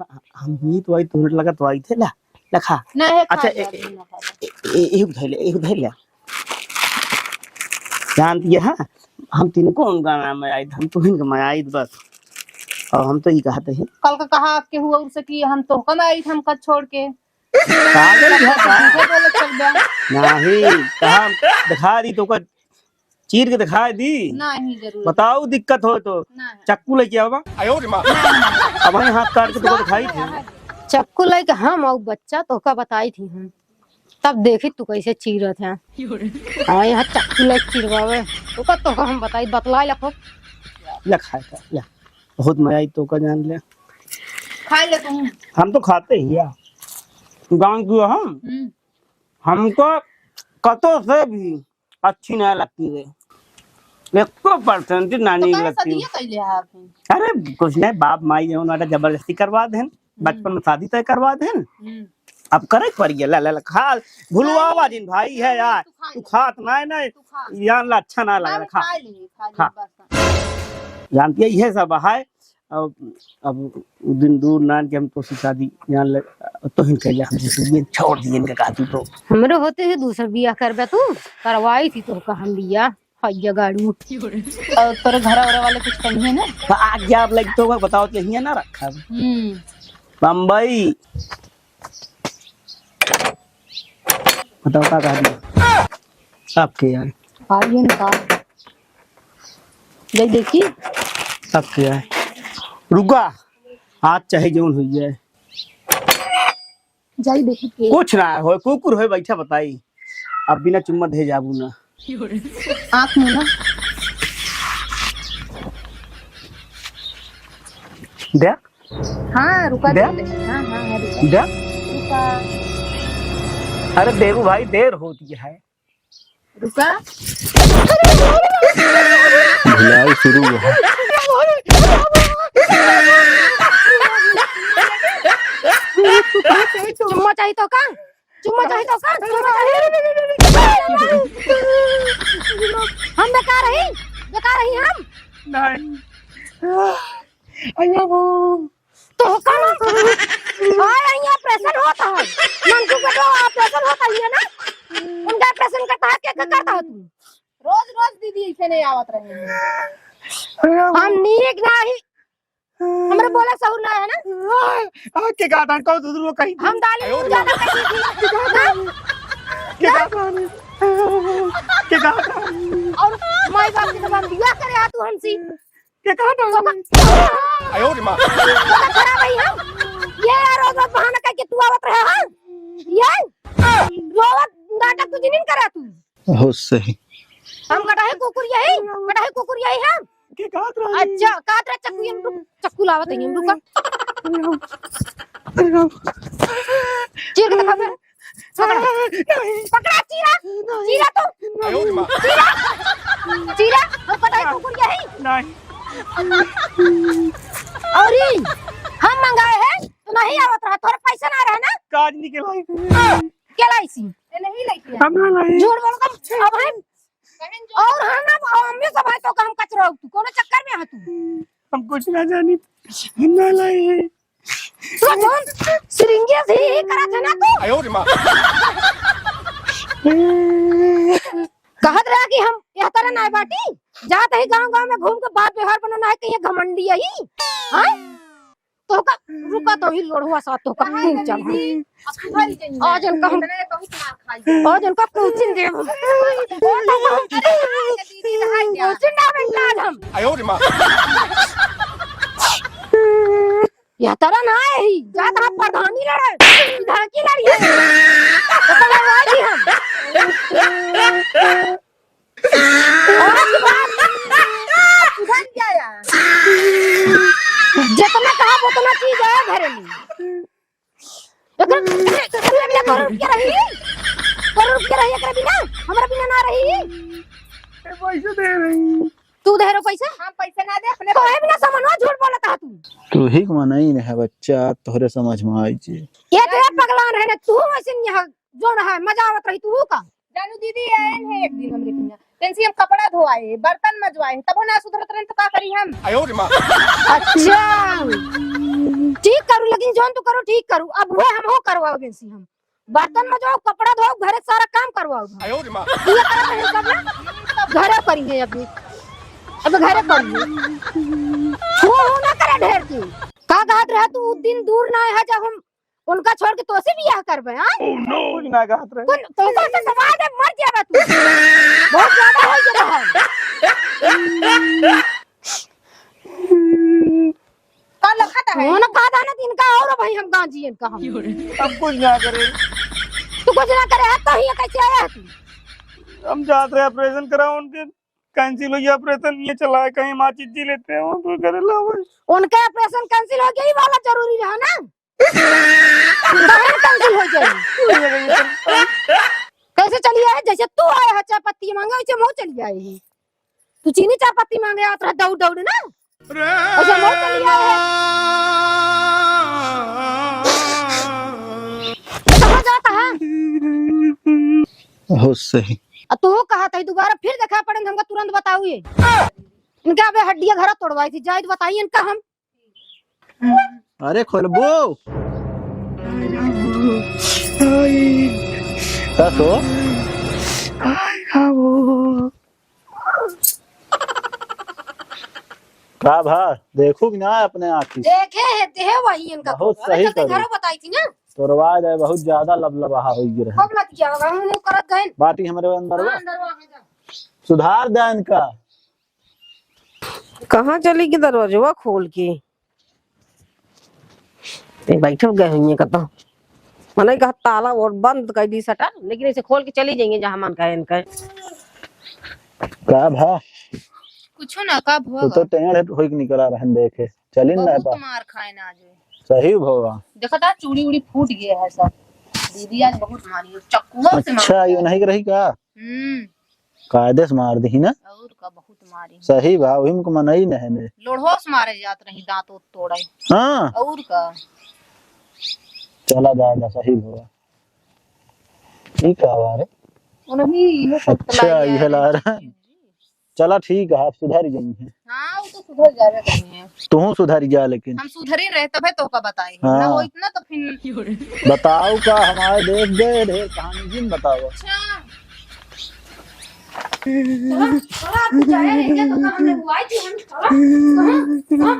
Speaker 1: ही तो आई तुझे लगा तो आई थे ला लखा
Speaker 5: नहीं
Speaker 1: अच्छा एक धैर्य जान दिया हाँ हम तीन को गाना में आई हम तो हिंग में आई बस और हम तो ये कहते हैं
Speaker 5: कल का कहा आपके हुआ उससे कि हम तो कम आई थे हम कद छोड़ के
Speaker 1: पागल है का
Speaker 5: बोले चल गया
Speaker 1: नहीं कहा दिखा दी तो का चीर के दिखा दी
Speaker 5: नहीं जरूर
Speaker 1: बताओ दिक्कत हो तो चाकू लेके आओ अब वहीं हाथ काट के तो दिखाई थी
Speaker 2: चक्कू लेके हम और बच्चा तो का बताई थी हम तब देखी तू कैसे चीरत है हाँ यहाँ चक्कू लेके चिरवावे तो हम बताई बतलाई लखो
Speaker 1: लखा था या बहुत मजा आई तो का जान ले
Speaker 5: खा ले तुम
Speaker 1: हम तो खाते ही या गाँव की हम हमको कतो से भी अच्छी नहीं लगती है 100% नानी
Speaker 5: तो
Speaker 1: लगती है।
Speaker 5: कैले आप
Speaker 1: अरे कुछ नहीं बाप माई जो उन्होंने जबरदस्ती करवा देन बचपन में शादी तय करवा देन अब करे पड़ गया ला ला ला खा भूलवा जिन भाई है यार तू खात नहीं यान ला अच्छा ना लगा खा खा जानती है ये सब है अब दिन दूर नान के हम तो शादी जान ले तो हिन कह हम ये छोड़ दिए इनका कातू तो
Speaker 2: हमरे होते है दूसरा बियाह करबे तू करवाई थी तो का हम बियाह हइया गाड़ी
Speaker 5: और तोरे घर वाले कुछ कमी है ना
Speaker 1: आज्ञा आप लग तो बताओ तो यही ना रखा बम्बई बताओ का कहा आपके यार
Speaker 2: आइए ना ले देखी
Speaker 1: आपके यार रुका आज चाहे जौन हुई जाए
Speaker 5: जाई देखी के
Speaker 1: कुछ ना हो कुकुर हो बैठा बताई अब बिना चुम्मा दे जाबू ना
Speaker 5: आँख में ना
Speaker 1: दे
Speaker 5: हाँ रुका
Speaker 1: दे?
Speaker 5: हाँ हाँ है रुका
Speaker 1: दे
Speaker 5: रुका
Speaker 1: अरे देवू भाई देर होती है
Speaker 5: रुका
Speaker 6: भिलाई शुरू हुआ
Speaker 2: चुम्मा चाहिए तो का चुम्मा चाहिए तो का चुम्मा चाहिए हम बेकार रही हम
Speaker 1: नहीं अया वो
Speaker 2: तो का और यहाँ प्रेशर होता है मंकू का तो ऑपरेशन होता ही है ना उनका ऑपरेशन करता है क्या करता है तू
Speaker 5: रोज रोज दीदी ऐसे नहीं आवत रहे
Speaker 2: हम नीक नहीं हमरे बोला सहूर ना है ना
Speaker 1: के गाता कौ दूर कहीं
Speaker 2: हम डाली ज्यादा कहीं
Speaker 1: के गाता के गाता
Speaker 2: और माई बाप की जबान दिया करे तू हमसी
Speaker 1: के गाता
Speaker 6: आयो रे मां
Speaker 2: खराब है हम ये रोज रोज बहाना करके तू आवत रहे हां ये रोज नाटक तू जिनिन करा तू
Speaker 6: बहुत सही
Speaker 2: हम कटाहे कुकुर यही हम
Speaker 1: के गात रहा
Speaker 2: अच्छा काट रहा चक्कू लावत है हम रुका चीर के दिखा पकड़ा चीरा तो
Speaker 6: आयो रे मां
Speaker 2: चीरा हम कटाहे कुकुर यही
Speaker 1: नहीं
Speaker 2: और हम मंगाए हैं तो नहीं आवत रहा तोरे पैसा ना रहे ना
Speaker 1: काज निकलाई
Speaker 2: केलाईसी
Speaker 5: नहीं लेके
Speaker 1: हम ना लाई
Speaker 2: झूठ बोल के अब हम और हम ना हम भी सब है तो काम कचरा तू कोनो चक्कर में है तू
Speaker 1: हम कुछ ना जानी हम ना लाई
Speaker 2: तू कौन सिरिंगे से ही करा था ना तू
Speaker 6: आयो रे मां
Speaker 2: कहत रहा कि हम यह तरह ना बाटी जात है गांव गांव में घूम के बात व्यवहार बनाना है कहीं घमंडी यही हां तो का रुका तो ही लोड़वा सा तो का खूब चल आज उनका हम आज उनका पूछिन दे हम पूछिन ना बेटा आज हम
Speaker 1: आयो रे मां
Speaker 2: या तरह ना है ही जा तरह प्रधानी लड़े विधायक की लड़ी है तो लड़वाई हम आज की बात उधर क्या यार जितना कहा उतना चीज है घर में एकरा करोड़ रुपया रही एकरा बिना हमरा बिना ना रही
Speaker 1: पैसे दे रही
Speaker 2: तू दे रो पैसा हम पैसे ना दे अपने कोई बिना सामानवा झूठ बोलता तू
Speaker 4: तू ही नहीं है बच्चा तोहरे समझ में आई छी
Speaker 2: ये तो पगलान है ना तू ऐसे यहाँ जो है मजा आवत रही तू का
Speaker 5: जानू दीदी आए हैं एक दिन हमरे किया तेंसी हम कपड़ा धोआए बर्तन मजवाए तब ना सुधरत रहे तो का करी हम
Speaker 1: आयो रे मां
Speaker 2: अच्छा ठीक करू लेकिन जोन तू करो ठीक करू अब वो हम हो करवाओ बेसी हम बर्तन मजवाओ कपड़ा धोओ घरे सारा काम करवाओ
Speaker 1: आयो रे मां
Speaker 2: ये करत है सब ना घरे करेंगे अब घरे करेंगे वो ना करे ढेर की का कहत रहा तू उस दिन दूर ना है जब हम उनका छोड़ के तोसे बियाह करबे हां
Speaker 1: ओह नो कुछ ना कहत रहे
Speaker 2: कौन तो से समाज में मर जाबे तू बहुत ज्यादा हो गया है
Speaker 5: का लखत है
Speaker 2: कौन का दाना दिन का और भाई हम गांजियन का हम
Speaker 1: अब कुछ ना करे
Speaker 2: तू कुछ ना करे है तो ही कैसे आया है तू
Speaker 1: हम जाते रहे ऑपरेशन कराओ उनके कैंसिल हो गया ऑपरेशन ये चला है कहीं माँ चीज लेते हैं वो तो करे ला बस
Speaker 2: उनका ऑपरेशन कैंसिल हो गया ये वाला जरूरी रहा ना कैंसिल हो जाए कैसे चली आए जैसे तू आया है चाय पत्ती मांगे वैसे मुंह चली आई है तू चीनी चाय पत्ती मांगे आता रहा दौड़ दौड़ ना वैसे मुंह चली आए है कहाँ जाता है
Speaker 4: हो सही
Speaker 2: तू कहा था दोबारा फिर देखा पड़ेंगे हमको तुरंत बताओ ये इनका अबे हड्डियां घर तोड़वाई थी जायद बताइए इनका हम
Speaker 4: अरे खोलबो तो का भा देखू कि ना अपने आँखी
Speaker 2: देखे है वही इनका
Speaker 4: बहुत सही करी।
Speaker 2: घर बताई थी ना
Speaker 4: तोरवा जाए बहुत ज्यादा लबलबाहा हो गिर है
Speaker 2: अब मत क्या होगा हम करत गए
Speaker 4: बाटी हमारे अंदर
Speaker 2: हां अंदर वहां जा
Speaker 4: सुधार दे इनका
Speaker 3: कहाँ चली की दरवाजा खोल के बैठे गए हुई है कतो मैंने कहा ताला और बंद कर दी सटा लेकिन इसे खोल के चली जाएंगे जहाँ मन कहे इनका
Speaker 4: का भा
Speaker 5: कुछ ना का
Speaker 4: तू
Speaker 5: भोग
Speaker 4: तो टेढ़ होई के निकला रहन देखे चली ना
Speaker 5: बहुत
Speaker 4: पा
Speaker 5: मार खाए ना आज
Speaker 4: सही भोगा
Speaker 5: देखा था चूड़ी उड़ी फूट गया है सब दीदी आज बहुत मारी है चक्कुआ से मारी
Speaker 4: अच्छा ये नहीं रही का कायदे से मार दी ना
Speaker 5: और का बहुत मारी
Speaker 4: सही बा वही को मनई नहीं ने
Speaker 5: लोढ़ो से मारे जात रही दांत उत तोड़े
Speaker 4: हां
Speaker 5: और का
Speaker 4: चला दादा सही भोगा ठीक है वारे
Speaker 5: उन्हीं ये सब
Speaker 4: अच्छा ये ला रहा है। चला ठीक है आप सुधर गई हैं
Speaker 5: हां वो तो सुधर जावे कहीं है
Speaker 4: तू सुधर जा लेकिन
Speaker 5: हम सुधरे रहे तबे तो का बताए
Speaker 4: हाँ।
Speaker 5: ना हो इतना तो फिर
Speaker 4: बताओ का हमारे देख गए ढेर कहानी जिन बताओ
Speaker 5: अच्छा
Speaker 2: थोड़ा आप जाए रहेंगे तो कब हमने हुआ थी हम थोड़ा कहां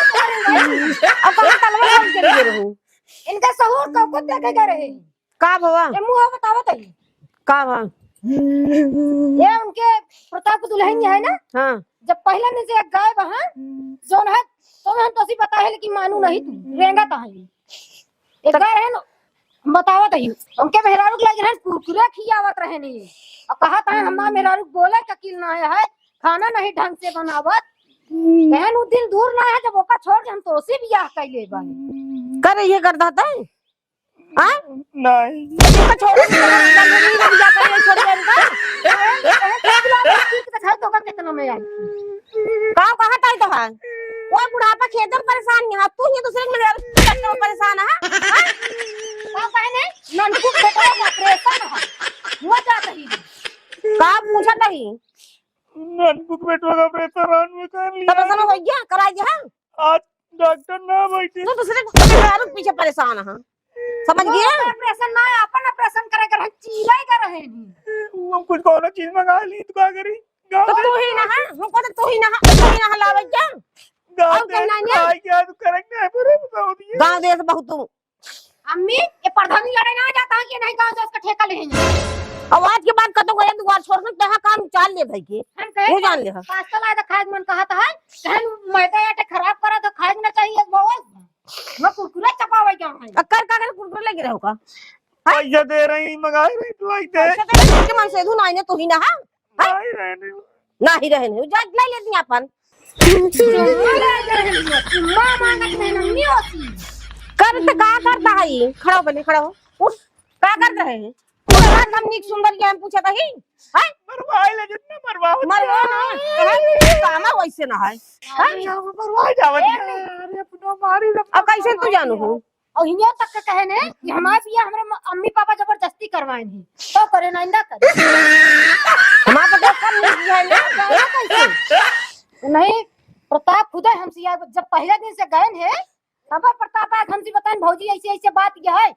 Speaker 3: अब कहाँ तलवा खोल के लगे रहूं
Speaker 2: इनका सहूर कब को देखे गए रहे
Speaker 3: का भवा
Speaker 2: ये मुंह बताओ तो
Speaker 3: का भा
Speaker 2: ये उनके प्रताप दुल्हन है ना
Speaker 3: हाँ
Speaker 2: जब पहले ने से गाय वहां जोन है तो हम तो सी पता है लेकिन मानू नहीं तू रेंगा ता है एक गाय है ना बतावत है उनके मेहरारू के लगे कुरकुरे खियावत रहे नहीं और कहा था हमारा मेहरारू बोले ककील ना आया है खाना नहीं ढंग से बनावत बहन उस दिन दूर ना है जब ओका छोड़ के हम तो उसी बियाह कैले बानी
Speaker 3: कर ये कर दाता है हां
Speaker 1: नहीं
Speaker 3: इसका छोड़ के नहीं लग जाता है छोड़ देगा
Speaker 2: तो का कितना में आई
Speaker 3: का कहां ताई तो है वो बुढ़ापा खेतम परेशान है तू ही दूसरे के लिए परेशान है
Speaker 2: का कहने नंदू बेटा का ऑपरेशन है वो जात ही
Speaker 3: का पूछा तही
Speaker 1: ननकुक बेटवा का ऑपरेशन में कर लिया
Speaker 3: तब ऐसा हो गया करा गया
Speaker 1: आज डॉक्टर ना बैठे
Speaker 3: तो दूसरे के पीछे परेशान है समझ गया
Speaker 2: ऑपरेशन ना अपन ऑपरेशन करे कर चीलाई कर रहे हैं
Speaker 1: हम कुछ कोनो चीज मंगा ली तो क्या करी गाँव
Speaker 3: तो
Speaker 1: में
Speaker 3: तू ही ना है हमको तो तू तू ही ना हलावे क्या
Speaker 1: गाँव
Speaker 3: और कहना
Speaker 1: देश खाए क्या तू करेंगे है पूरे बताओ दिए
Speaker 3: गांव देश बहुत तू
Speaker 2: अम्मी ये प्रधानी लड़े ना जाता है कि नहीं गाँव से उसका ठेका लेंगे।
Speaker 3: अब आज के बाद कतो गए दुआर छोड़ के कहा काम चाल ले भाई के
Speaker 2: हम कहे
Speaker 3: वो जान ले हा।
Speaker 2: पास्ता लाया था खाए मन कहा था कहन मैदा आटे खराब करा तो खाए ना चाहिए बहुत मैं कुरकुरे चपावे क्या है
Speaker 3: कर कुरकुरे लगे रहो का
Speaker 1: पैसा दे रही मंगाई रही तू आई दे
Speaker 3: अच्छा तेरे के मन से धु नाई ने तू ही ना हा
Speaker 1: नहीं रहने
Speaker 3: नहीं रहने जा ले लेती अपन
Speaker 2: मां मांगत नहीं नन्नी होती
Speaker 3: कर तो का करता है खड़ा बने खड़ा हो उठ का कर रहे हैं पूरा हमनी सुंदर के हम पूछा था ही है
Speaker 1: मरवाई ले जितना मरवाओ
Speaker 3: मरवा ना कामा वैसे ना है
Speaker 1: मरवाई जावत अरे अपनो मारी
Speaker 3: अब कैसे तू जानू हो
Speaker 2: और हियो तक के कहे ने कि हमारे बिया हमरे अम्मी पापा जबरदस्ती करवाए नहीं तो करे ना इंदा करे
Speaker 3: हमारा तो कम नहीं है ना
Speaker 2: कैसे नहीं प्रताप खुद है हमसे जब पहले दिन से गए हैं तब प्रताप आए हमसे बताएं भौजी ऐसे ऐसे बात यह है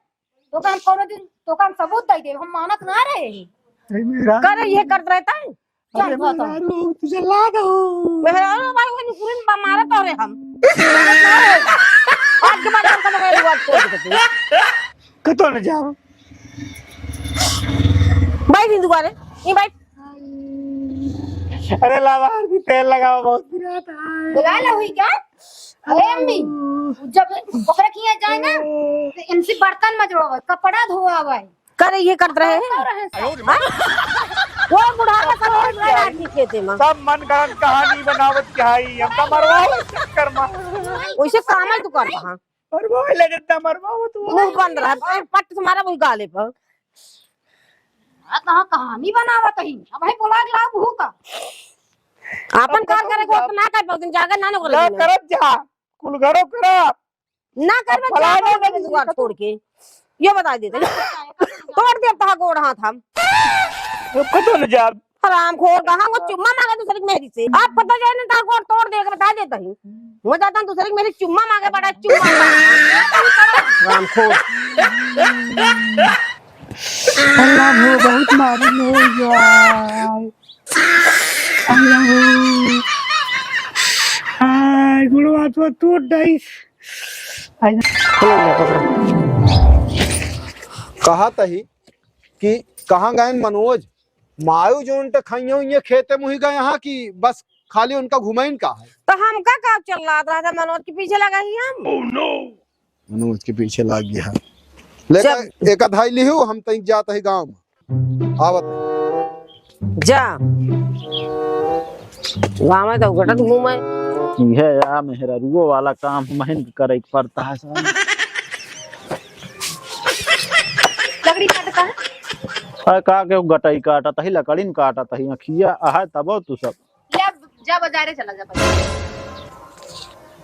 Speaker 2: तो हम कोनो दिन तो हम सबूत दे दे हम मानत ना रहे हैं
Speaker 1: मेरा
Speaker 3: कर ये करता रहता है
Speaker 1: अरे मारो तुझे लागा
Speaker 3: मेरा भाई वो निकुरन मारा तो रे हम आज के बाद हम कब गए बात छोड़ देते
Speaker 1: कतो न जाओ
Speaker 3: भाई दिन दोबारा ये भाई
Speaker 1: अरे लावार भी तेल लगाओ बहुत बुरा था
Speaker 2: लगा ला हुई क्या अरे अम्मी जब ओकरा किया जाए ना तो इनसे बर्तन मजवावे कपड़ा धोवावे
Speaker 3: कर ये करते रहे वो बुढ़ापा सब राखी खेते में
Speaker 1: सब मन गढ़ंत कहानी बनावत के हाई हमका मरवाओ चक्कर में
Speaker 3: वैसे कामल तू कर कहां
Speaker 1: मरवाई ले जितना मरवाओ तू
Speaker 3: मुंह बंद रहा पट तुम्हारा वही गाले पर
Speaker 2: कहाँ कहानी बनावा कहीं अब भाई बोला ला भू का
Speaker 3: अपन कार करे को ना कर पाउन जागा ना कर
Speaker 1: ना करत जा कुल घरो करब
Speaker 3: ना कर में
Speaker 1: फलाने
Speaker 3: जागा दुआर छोड़ के ये बता देते तोड़ दे ता गोड़ हाथ हम
Speaker 1: कतो न जा
Speaker 3: हराम खोर कहां वो चुम्मा मांगे दूसरे की मेहरी से आप पता जाए ना ता गोड़ तोड़ दे के बता देता ही मैं जाता हूं दूसरे की मेरी चुम्मा मांगे बड़ा चुम्मा हराम खोर
Speaker 1: अल्लाह वो बहुत मारी हो यार अल्लाह वो हाय गुड़वा तो टूट गई
Speaker 6: कहा तही कि कहाँ गए मनोज मायू जो उनटे खाइयो ये खेते मुही गए यहाँ की बस खाली उनका घुमाइन का है
Speaker 3: तो हम का चल रहा था मनोज के पीछे लगा ही हम
Speaker 6: मनोज के पीछे लग गया लेकिन एक अधाई लिहू हम तई जाते है गांव में आवत
Speaker 3: जा गाँव में तो घटत घूमे
Speaker 4: है यार मेहरा रुओ वाला काम महन करे पड़ता है साहब
Speaker 2: लकड़ी काटता है
Speaker 4: अरे का के गटई काटा तही लकड़ी न काटा तही अखिया आहा तब तू सब
Speaker 2: या जा बाजारे चला जा बाजार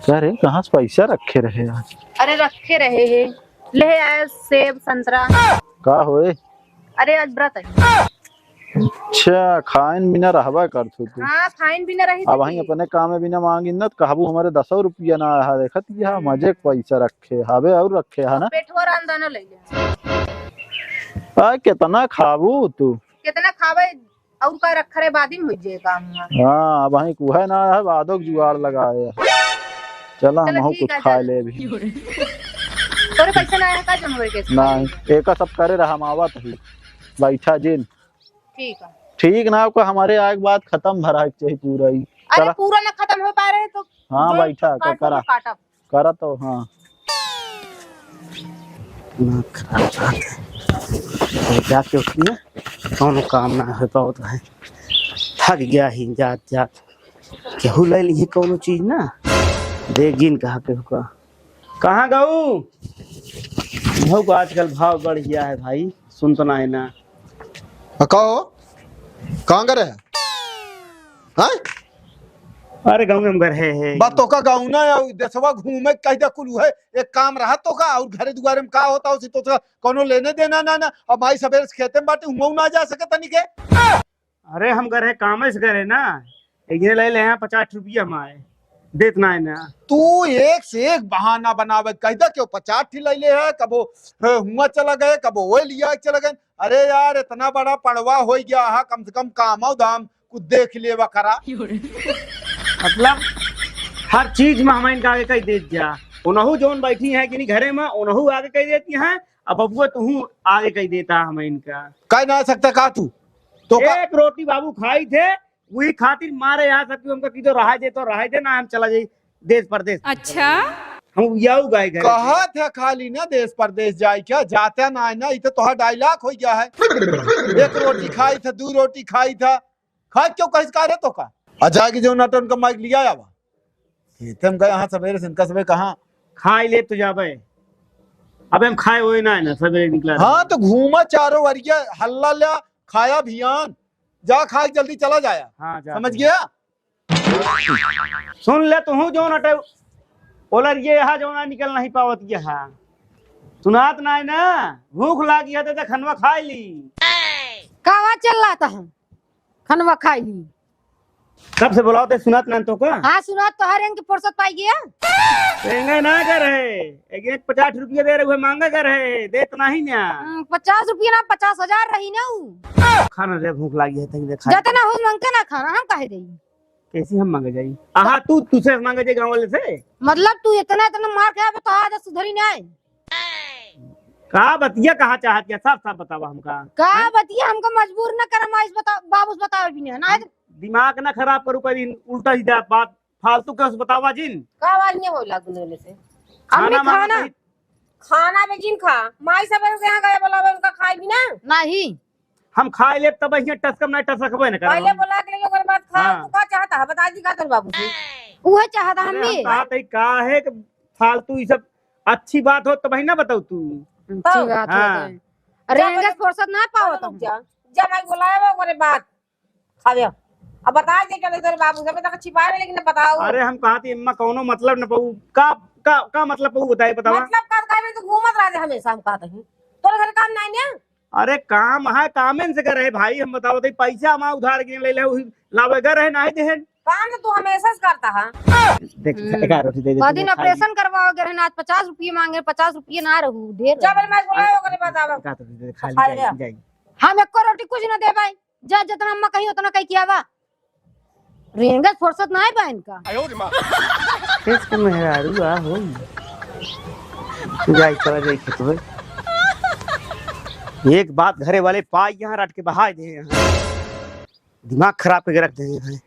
Speaker 4: क्या रे कहाँ से पैसा रखे रहे आज
Speaker 5: अरे रखे रहे हैं ले आए सेब संतरा
Speaker 4: का होए
Speaker 5: अरे आज व्रत है
Speaker 4: अच्छा खाइन बिना रहबा कर तू
Speaker 5: हाँ फाइन भी न रही
Speaker 4: अब वही अपने काम में बिना मांगी न कहबू हमारे 10 रुपया ना है देखत यह मजे के पैसा रखे हवे और रखे है ना
Speaker 5: पेटवा रांधना ले ले
Speaker 4: आ कितना खाबू तू
Speaker 5: कितना खावे और का रख रे बादी में हो जाए काम
Speaker 4: हाँ अब वही कुहा ना है बादों जुगाड़ लगाए चला हम
Speaker 5: चलो
Speaker 4: हो
Speaker 5: ठीक
Speaker 4: कुछ
Speaker 5: है,
Speaker 4: खा
Speaker 5: चल।
Speaker 4: ले भी
Speaker 5: तोरे पैसा ना आया का जनवरी के
Speaker 4: नहीं एक सब करे रहा मावत ही बैठा जिन
Speaker 5: ठीक है
Speaker 4: ठीक ना आपको हमारे आग बात खत्म भरा चाहिए पूरा ही
Speaker 5: अरे
Speaker 4: करा
Speaker 5: पूरा ना खत्म हो पा रहे तो
Speaker 4: हाँ
Speaker 5: जो
Speaker 4: बैठा
Speaker 5: काटो
Speaker 4: करा
Speaker 5: तो काटा
Speaker 4: करा तो हाँ
Speaker 1: ना खराब बात है क्या क्यों किया कौन काम ना हो पाता है थक गया ही जात जात केहू ले ली कौन चीज ना देख जिन कहा केहू का कहाँ गऊ भाव को आजकल भाव बढ़ गया है भाई सुन तो ना है ना
Speaker 6: कहो कहाँ गए हैं हाँ?
Speaker 1: अरे गाँव में हम घर है
Speaker 6: बात तो का गाँव ना या देशवा घूमे कह दे कुल है एक काम रहा तो का और घरे दुआरे में का होता उसी तो कोनो लेने देना ना ना अब भाई सवेरे खेते में बाटे हुआ ना जा सके तनी के
Speaker 1: अरे हम घर है काम से घर है ना एक दिन ले ले हैं 50 रुपया हमारे देतना है ना
Speaker 6: तू एक से एक बहाना बनावे कह दे क्यों 50 ठी ले ले है कबो हुआ चला गए कबो वो लिया चला गए अरे यार इतना बड़ा पड़वा हो गया कम से कम काम दाम कुछ देख ले करा
Speaker 1: मतलब हर चीज में हम इनका आगे कह देत जा। उनहु जोन बैठी है कि नहीं घरे में उनहु आगे कह देती हैं। अब बबुआ तू आगे कह देता हम इनका।
Speaker 6: कह ना सकता का तू तो
Speaker 1: एक रोटी बाबू खाई थे वही खातिर मारे यहाँ सकती हमका की तो रहा दे ना हम चला जाई देश परदेश।
Speaker 5: अच्छा
Speaker 1: हम याऊ गए घर
Speaker 6: कहा था खाली ना देश परदेश जाए क्या जाते ना है ना इधर तो डायलॉग हो गया है। एक रोटी खाई था 2 रोटी खाई था खा क्यों कहीं का रहे तो का अजा की जो नटन का माइक लिया यावा तुम गए यहाँ सवेरे से इनका सवेरे कहाँ
Speaker 1: खाई ले तो जाबे। अब हम खाए हुए ना है ना सवेरे निकला।
Speaker 6: हाँ तो घूमा चारों वरिया हल्ला लिया खाया भियान जा खा के जल्दी चला जाया।
Speaker 1: हाँ जा
Speaker 6: समझ गया।
Speaker 1: सुन ले तू जो नटे ओलर ये यहाँ जो ना निकल नहीं पावत यहाँ सुनात ना है ना भूख लागी है तो खनवा खाई ली।
Speaker 2: कावा चल रहा था हम खनवा खाई ली।
Speaker 1: कब से बुलाओ ते सुनात ना तो का।
Speaker 2: हाँ सुना तो हर रंग की फुर्सत पाई गया।
Speaker 1: महंगा ना कर है एक 50 रुपया दे रहे मांगा कर है दे तो नहीं ना
Speaker 2: 50 रुपया ना 50,000 रही ना ऊ।
Speaker 1: खाना रे भूख लागी है तंग देखा
Speaker 2: जाते ना हो मांगते ना खाना हम काहे देई।
Speaker 1: कैसी हम मांगे जाई आहा तू तुसे मांगे जाई गांव वाले से।
Speaker 2: मतलब तू इतना इतना मार के आवे तो आज सुधरी ना है।
Speaker 1: का बतिया कहा चाहत या साफ साफ बतावा हमका।
Speaker 2: का बतिया हमको मजबूर न कर माइस बता बाबूस बतावे भी नहीं ना।
Speaker 1: दिमाग ना खराब करू कहीं उल्टा सीधा बात फालतू के बतावा जिन।
Speaker 3: का आवाज नहीं होला गुनेले से
Speaker 1: खाना
Speaker 3: खाना खाना में जिन खा माई सब यहाँ गए बोलावे उनका खाई भी ना
Speaker 2: नहीं
Speaker 1: हम खाए ले तब यहाँ टसकम ना टसकबे न
Speaker 3: पहले
Speaker 1: करब।
Speaker 3: बोला के ओकर बाद खा
Speaker 1: हाँ।
Speaker 3: तू का चाहता है बता दी का कर बाबू से
Speaker 2: उहे चाहता हमने।
Speaker 1: बात है का है कि फालतू ये सब अच्छी बात हो तो भाई ना बताऊ तू।
Speaker 2: अच्छी बात
Speaker 1: हाँ।
Speaker 2: है। अरे अंगस फुर्सत ना पावत हम।
Speaker 3: जब मैं बुलाया ओकरे बाद खावे अब बता दे के तेरे बाबू से तक छिपा रहे लेकिन बताओ।
Speaker 1: अरे हम कहा थी अम्मा कौनो मतलब न पाऊ का मतलब पाऊ बताए बतावा।
Speaker 3: मतलब का करे तो घूमत रहे हमेशा हम कहते हैं तोरे घर काम नहीं ना।
Speaker 1: अरे काम है कामें से करे भाई हम बताओ तो पैसा हम उधार के ले ले लावे घर है नहीं देहन
Speaker 3: काम तो तू हमेशा से करता है।
Speaker 1: देख एक रोटी दे दे
Speaker 2: बाद दिन ऑपरेशन करवाओगे रहना आज 50 रुपये मांगे 50 रुपये ना रहू ढेर।
Speaker 3: जब मैं बुलाया ओकरे बाद आवा
Speaker 1: का तो दे खाली जाई।
Speaker 2: हम एको रोटी कुछ ना दे भाई जा जितना अम्मा कही उतना कही किया बा रेंगस फुर्सत ना है बा इनका।
Speaker 1: इसके मेहरारू आ हो जाई चला जाई खेत में। एक बात घरे वाले पाई यहाँ रट के बहा दे यहाँ दिमाग खराब करके रख दे यहाँ।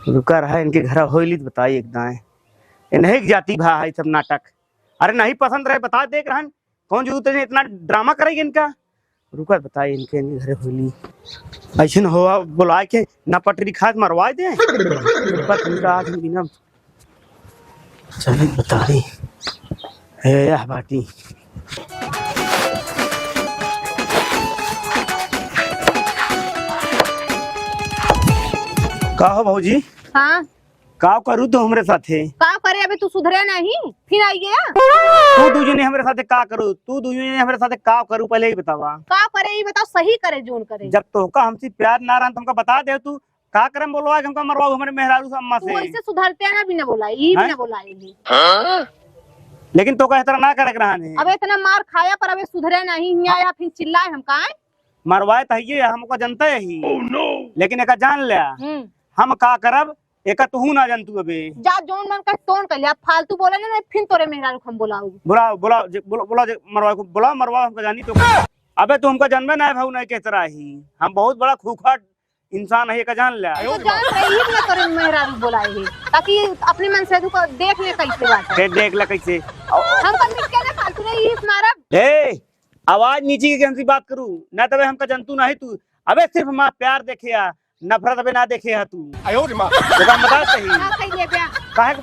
Speaker 1: रुका रहा इनके घर होली तो बताइए एक दाएं नहीं जाती भाई सब नाटक। अरे नहीं पसंद रहे बता देख रहा कौन जो तुझे इतना ड्रामा करेगी इनका। रुका बताइए इनके घर होली ऐसे न हो बुला के ना पटरी खाद मरवा दे आज बिना चले बता रही है बाटी। का हो भाजी
Speaker 2: हाँ
Speaker 1: का करू तो हमरे साथे
Speaker 2: का करे अबे तू सुधरे नहीं फिर आई गया।
Speaker 1: तू दूजने हमरे साथे का करू तू दूजने हमरे साथे का करू पहले ही बतावा।
Speaker 2: का करे ये बताओ सही करे जोन करे।
Speaker 1: जब तो का हमसे प्यार ना रहा तुमका बता दे तू का करम बोलवा हमका मरवाओ हमारे मेहरारू से अम्मा
Speaker 2: तू
Speaker 1: से।
Speaker 2: ऐसे सुधरते ना भी ना बोला ये भी ना बोला
Speaker 1: लेकिन तो का तरह ना करे रहा है।
Speaker 2: अब इतना मार खाया पर अबे सुधरे नहीं यहाँ या फिर चिल्लाए हम काहे।
Speaker 1: मरवाए तो ये हमको जनता है ही लेकिन एक जान लिया हम का करब एक तू ना जानतू अबे
Speaker 2: जा जोन मन का टोन कर लिया फालतू बोले ना फिर तोरे मेहरारू हम बुलाऊ।
Speaker 1: बुला बुला बुला मरवा को बुला मरवा हमको जानी तो अबे तू हमको जन्मे ना भाऊ नहीं के तरह ही हम बहुत बड़ा खूखाट इंसान है का जान लिया।
Speaker 2: तो जान रही है ना तोरे मेहरारू बुलाए है ताकि अपने मन से को देख ले कैसे बात है।
Speaker 1: देख ले कैसे
Speaker 2: हम कर मिट के ना फालतू नहीं इस मारब।
Speaker 1: ए आवाज नीचे की हमसे बात करू ना तबे हमका जंतु नहीं तू अबे सिर्फ मां प्यार देखे या नफरत अबे ना देखे है तू। तो काम बता सही
Speaker 2: हां सही ले बे
Speaker 1: काहे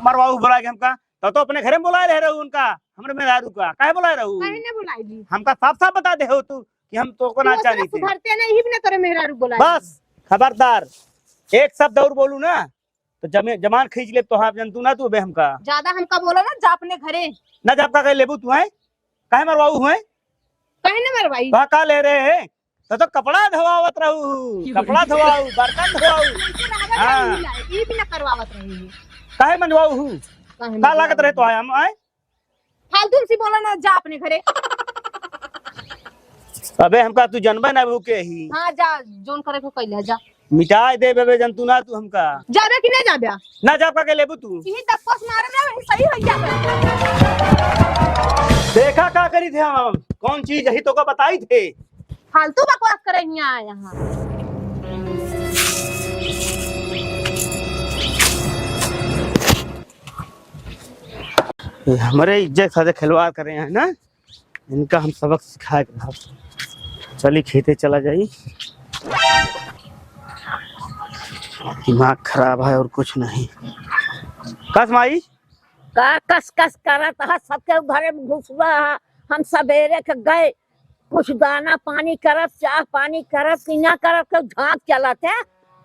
Speaker 1: मरवाऊ बुला के हमका तो अपने घरे में बुलाए रहे रहू उनका हमरे मेहरारू का काहे बुलाए रहू
Speaker 2: काहे ने बुलाई जी
Speaker 1: हमका साफ साफ बता दे हो तू कि हम तो को ना चाहनी थे।
Speaker 2: सुधरते नहीं भी ना तोरे मेहरारू बुलाए।
Speaker 1: बस खबरदार एक शब्द और बोलू ना तो जमान खींच ले तो आप जंतु ना तू बे हमका
Speaker 2: ज्यादा हमका बोला ना जा अपने घरे
Speaker 1: ना जब का कह लेबू तू है काहे मरवाऊ हुए
Speaker 2: काहे ने मरवाई
Speaker 1: बा का ले रहे हैं तो कपड़ा धोवावत रहू कपड़ा धोवाऊ बर्तन धोवाऊ हां
Speaker 2: ये भी ना करवावत रही है
Speaker 1: काहे मनवाऊ हूं का लागत रहे तो आए हम आए
Speaker 2: फालतू से बोला ना जा अपने घरे।
Speaker 1: अबे हमका तू जनबे ना भूके ही
Speaker 2: हां जा जोन करे को कइले जा
Speaker 1: मिटाई दे बेबे जंतु ना तू हमका
Speaker 5: जाबे कि नहीं जाबे
Speaker 1: ना जाब का लेबू तू
Speaker 5: यही दक्कस मारे ना वही सही हो जाबे।
Speaker 1: देखा का करी थे हम कौन चीज यही तो का बताई थे।
Speaker 5: फालतू बकवास करे यहाँ।
Speaker 1: ये हमारे इज्जत साथे खिलवाड़ कर रहे हैं ना, इनका हम सबक सिखाए। चली खेते चला जाई, दिमाग खराब है और कुछ नहीं। कस माई
Speaker 7: का कस कस करत है सबके घरे में घुसवा है। हम सवेरे के गए कुछ दाना पानी करत चाह पानी करत कि ना करत के झांक चलत है।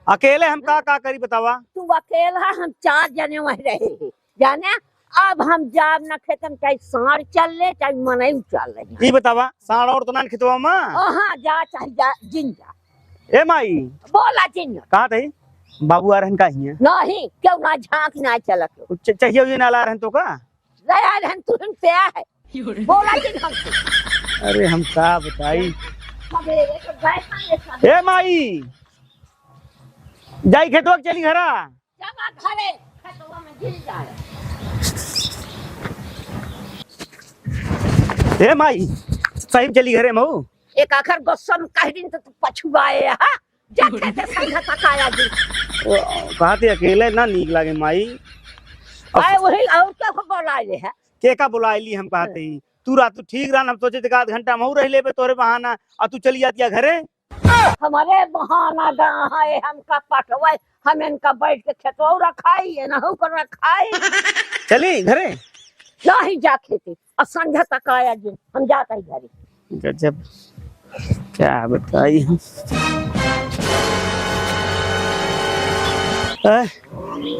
Speaker 1: अकेले हम का करी बतावा।
Speaker 7: तू अकेला हम 4 जने वही रहे जाने। अब हम जाब न खेतन चाहे साढ़ चल ले चाहे मनई चल ले।
Speaker 1: ई बतावा साढ़ और तो ना खितवा मां।
Speaker 7: हाँ जा चाहे जा जिन जा।
Speaker 1: ए माई
Speaker 7: बोला जिन
Speaker 1: कहा थे बाबू आ रहन का ही है
Speaker 7: नहीं क्यों ना झांक ना चलत
Speaker 1: चाहिए ये ना ला रहन तो का
Speaker 7: दया रहन तू हम पे है बोला जिन हम।
Speaker 1: अरे हम का बताई।
Speaker 7: सवेरे के गए खाने
Speaker 1: ए माई जाई खेतवा के चली घरा।
Speaker 7: जमा घरे खेतवा में गिर जाए।
Speaker 1: ए माई सही चली घरे मऊ।
Speaker 7: एक आखिर गुस्सा में कह दिन तो तू पछुआए हा जाके ते संघा तकाया जी।
Speaker 1: कहा थे अकेले ना नीक लागे माई।
Speaker 7: आए वही और क्या को बोला ले है
Speaker 1: के का बुलाईली हम कहते ही तू रात तो ठीक रहा हम सोचे थे आध घंटा मऊ रह ले तोरे बहाना और तू चली जाती घरे।
Speaker 7: हमारे बहाना दा है हमका पटवा हम इनका बैठ के खेतवा रखाई है ना कर रखाई
Speaker 1: चली घरे
Speaker 7: नहीं जा खेते और संझा तक आया जी हम जाता ही घरे।
Speaker 1: गजब क्या बताई हम।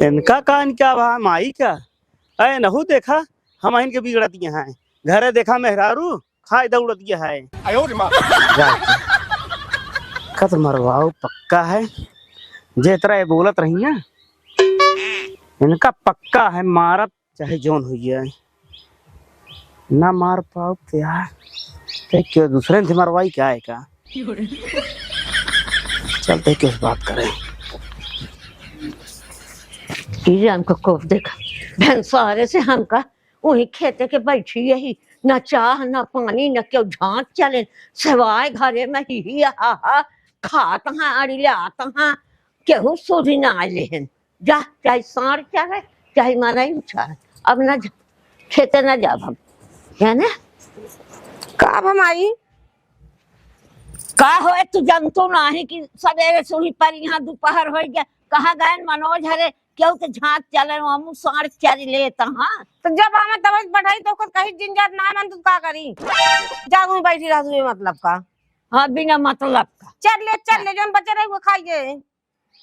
Speaker 1: इनका कान क्या भा माई का अरे नहू देखा हम इनके बिगड़ती हैं घरे देखा मेहरारू खाए दौड़ती है। खत मरवाओ पक्का है जे तरह बोलत रही है इनका पक्का है मारत चाहे जोन हुई है ना मार पाओ क्या क्यों दूसरे ने मरवाई क्या है का। चलते किस बात करें।
Speaker 7: हमको कोप देखा भैंसारे से हमका वही खेते के बैठी यही न चाह न पानी न क्यों झांक चले सवाए घरे में ही हा खात हाँ अड़ी आत हाँ केहू सूझी ना लेहन जा चाहे साढ़ चाहे चाहे मारा ही चाहे अब न खेते न जाब हम जाने
Speaker 3: कब हम आई
Speaker 7: का हो तू जंतु नहीं कि सवेरे सुही पर यहाँ दोपहर हो गया कहाँ गए मनोज हरे क्यों तो झांक चले हम साढ़ चल ले हाँ
Speaker 3: तो जब हमें तबीयत बढ़ाई तो कहीं जिंजात ना मन तू का करी जागू बैठी रह मतलब का।
Speaker 7: हाँ बिना मतलब का
Speaker 3: चल ले जो बचे रहे वो खाइए।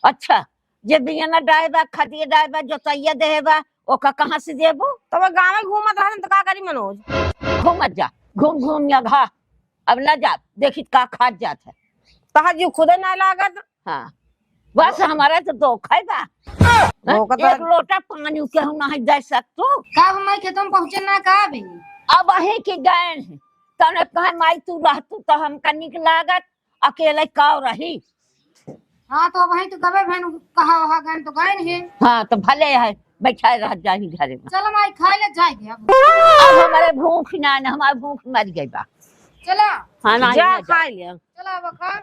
Speaker 7: अच्छा जे बिना डायबा खदिए डायबा जोतैया देबा ओका कहाँ से देबो
Speaker 3: तो वो गाँव में घूमत रहा तो का करी मनोज
Speaker 7: घूमत जा घूम घूम या घा अब न जा देखी का खात जात है
Speaker 3: कहा जी खुदे ना लागत।
Speaker 7: हाँ बस हमारा तो धोखा है बा एक लोटा पानी के हम नहीं दे सकतो
Speaker 2: कब मैं खेतों में पहुंचे ना कब
Speaker 7: अब अही के गए हैं तने कहे माई तू रहतू तो हमका निक लागत अकेले काव रही।
Speaker 2: हाँ तो वहीं तो गए बहन कहा वहाँ गए तो गए नहीं।
Speaker 7: हाँ तो भले है बैठा रह जाही घरे में।
Speaker 2: चलो माई खाए ले जाएगी अब
Speaker 7: हमारे भूख ना हमारे भूख मर गई बा
Speaker 2: चला
Speaker 7: हाँ ना
Speaker 3: जा खा लिया
Speaker 2: चला अब खा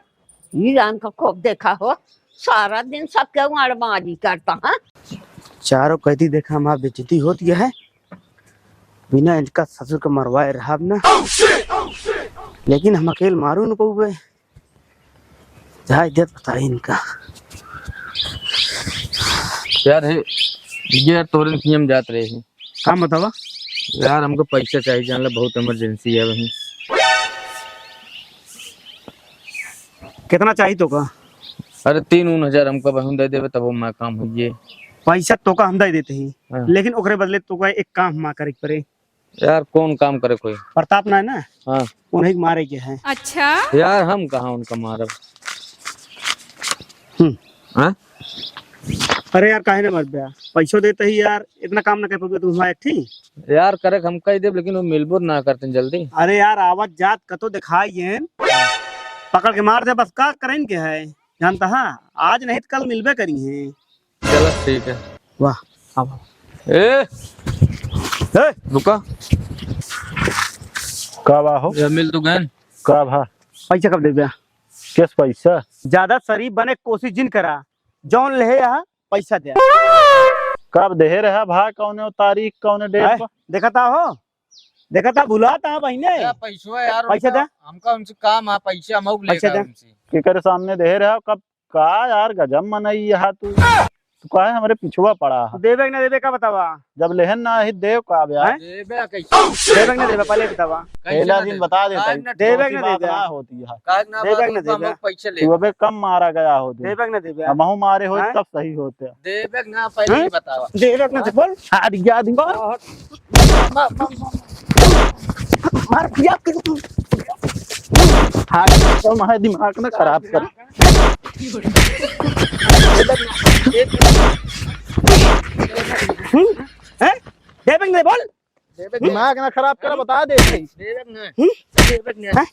Speaker 7: ये राम का खूब देखा हो सारा दिन सब क्यों अड़बाजी करता है।
Speaker 1: चारों कहती देखा हमारी बेइज्जती होती है बिना इनका ससुर का मरवाए रहा ना लेकिन हम अकेले मारू न पऊबे जहाँ इज्जत बताई इनका।
Speaker 9: यार है ये यार तोरन की हम जात रहे हैं
Speaker 1: काम बतावा
Speaker 9: यार हमको पैसा चाहिए जान ला बहुत इमरजेंसी है वहीं।
Speaker 1: कितना चाहिए तो का
Speaker 9: अरे 3-4 हमको बहन दे देवे तब मैं काम होइए।
Speaker 1: पैसा तो का हम दे देते ही
Speaker 9: हाँ।
Speaker 1: लेकिन ओकरे बदले तो का एक काम हम करे पड़े।
Speaker 9: यार कौन काम करे कोई
Speaker 1: प्रताप ना है ना
Speaker 9: हाँ
Speaker 1: उन्हें मारे के है।
Speaker 5: अच्छा
Speaker 9: यार हम कहाँ उनका मारब। हाँ
Speaker 1: अरे यार काहे ना मर गया पैसों देते ही यार इतना काम ना कर पाओगे तुम हमारे ठीक
Speaker 9: यार करे हम कह दे लेकिन वो मिलबो ना करते जल्दी।
Speaker 1: अरे यार आवाज जात कतो दिखाई पकड़ के मार दे बस का करें के है जानता है आज नहीं तो कल मिलबे करी है।
Speaker 9: चलो ठीक है।
Speaker 1: वाह अब
Speaker 9: ए रुका,
Speaker 4: कब आहो?
Speaker 9: ये मिल तू गन
Speaker 4: कब हा?
Speaker 1: पैसा कब देबे?
Speaker 4: किस पैसा?
Speaker 1: ज्यादा शरीफ बने के कोशिश जिन करा, जौन ले यहाँ पैसा दे।
Speaker 4: कब दे रहा भा? कौने तारीख कौने डेट पर?
Speaker 1: देखा था भुलाता है बहने।
Speaker 9: पैसा यार,
Speaker 1: पैसा दे।
Speaker 9: हमका उनसे काम है, पैसा हम
Speaker 1: पैसा
Speaker 9: लेगा
Speaker 1: दे।
Speaker 9: उनसे।
Speaker 4: के करे सामने दे रहा? कब का यार गजब मनई यहाँ तू का है हमारे पिछुआ पड़ा है।
Speaker 1: देबे ना देबे का बतावा?
Speaker 4: जब लेहन ना ही देव का यार।
Speaker 9: देबे कैसे?
Speaker 1: देबे ना देबे पहले बतावा।
Speaker 4: पहला दिन बता देता है।
Speaker 1: देबे ना
Speaker 4: बात
Speaker 1: देबे
Speaker 4: ना होती है।
Speaker 9: काग ना
Speaker 1: देबे ना
Speaker 9: बात, हम
Speaker 1: देबे।
Speaker 9: पैसे ले।
Speaker 4: तू अबे कम मारा गया हो
Speaker 1: देबे ना देबे।
Speaker 4: हमहू मारे हो
Speaker 1: हैं?
Speaker 4: तब सही होते।
Speaker 9: देबे ना पहले ही बतावा।
Speaker 1: देबे ना दे बोल।
Speaker 4: हार गया दिन
Speaker 1: मार दिया के तू।
Speaker 4: हार तो हमारे दिमाग ना खराब कर।
Speaker 1: हैं? देबे ना बोल।
Speaker 4: दिमाग ना खराब कर, बता दे।
Speaker 9: देबे ना, देबे ना।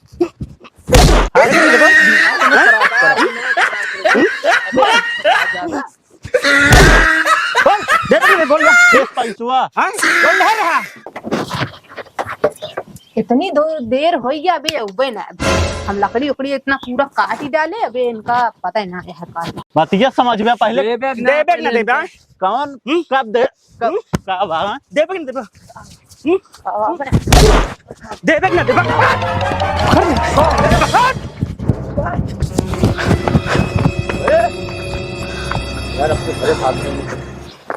Speaker 1: देबे ना बोल।
Speaker 4: पैसुआ
Speaker 1: बोल रहा।
Speaker 5: इतनी देर हो गया अबे उबे ना। हम लकड़ी उकड़ी इतना पूरा काट ही डाले, अबे इनका पता ही ना है काट।
Speaker 4: बात ये समझ में पहले
Speaker 9: देबे
Speaker 1: देबे ना देबे।
Speaker 4: कौन कब दे कब का भागा?
Speaker 1: देबे ना देबे। देबे ना देबे।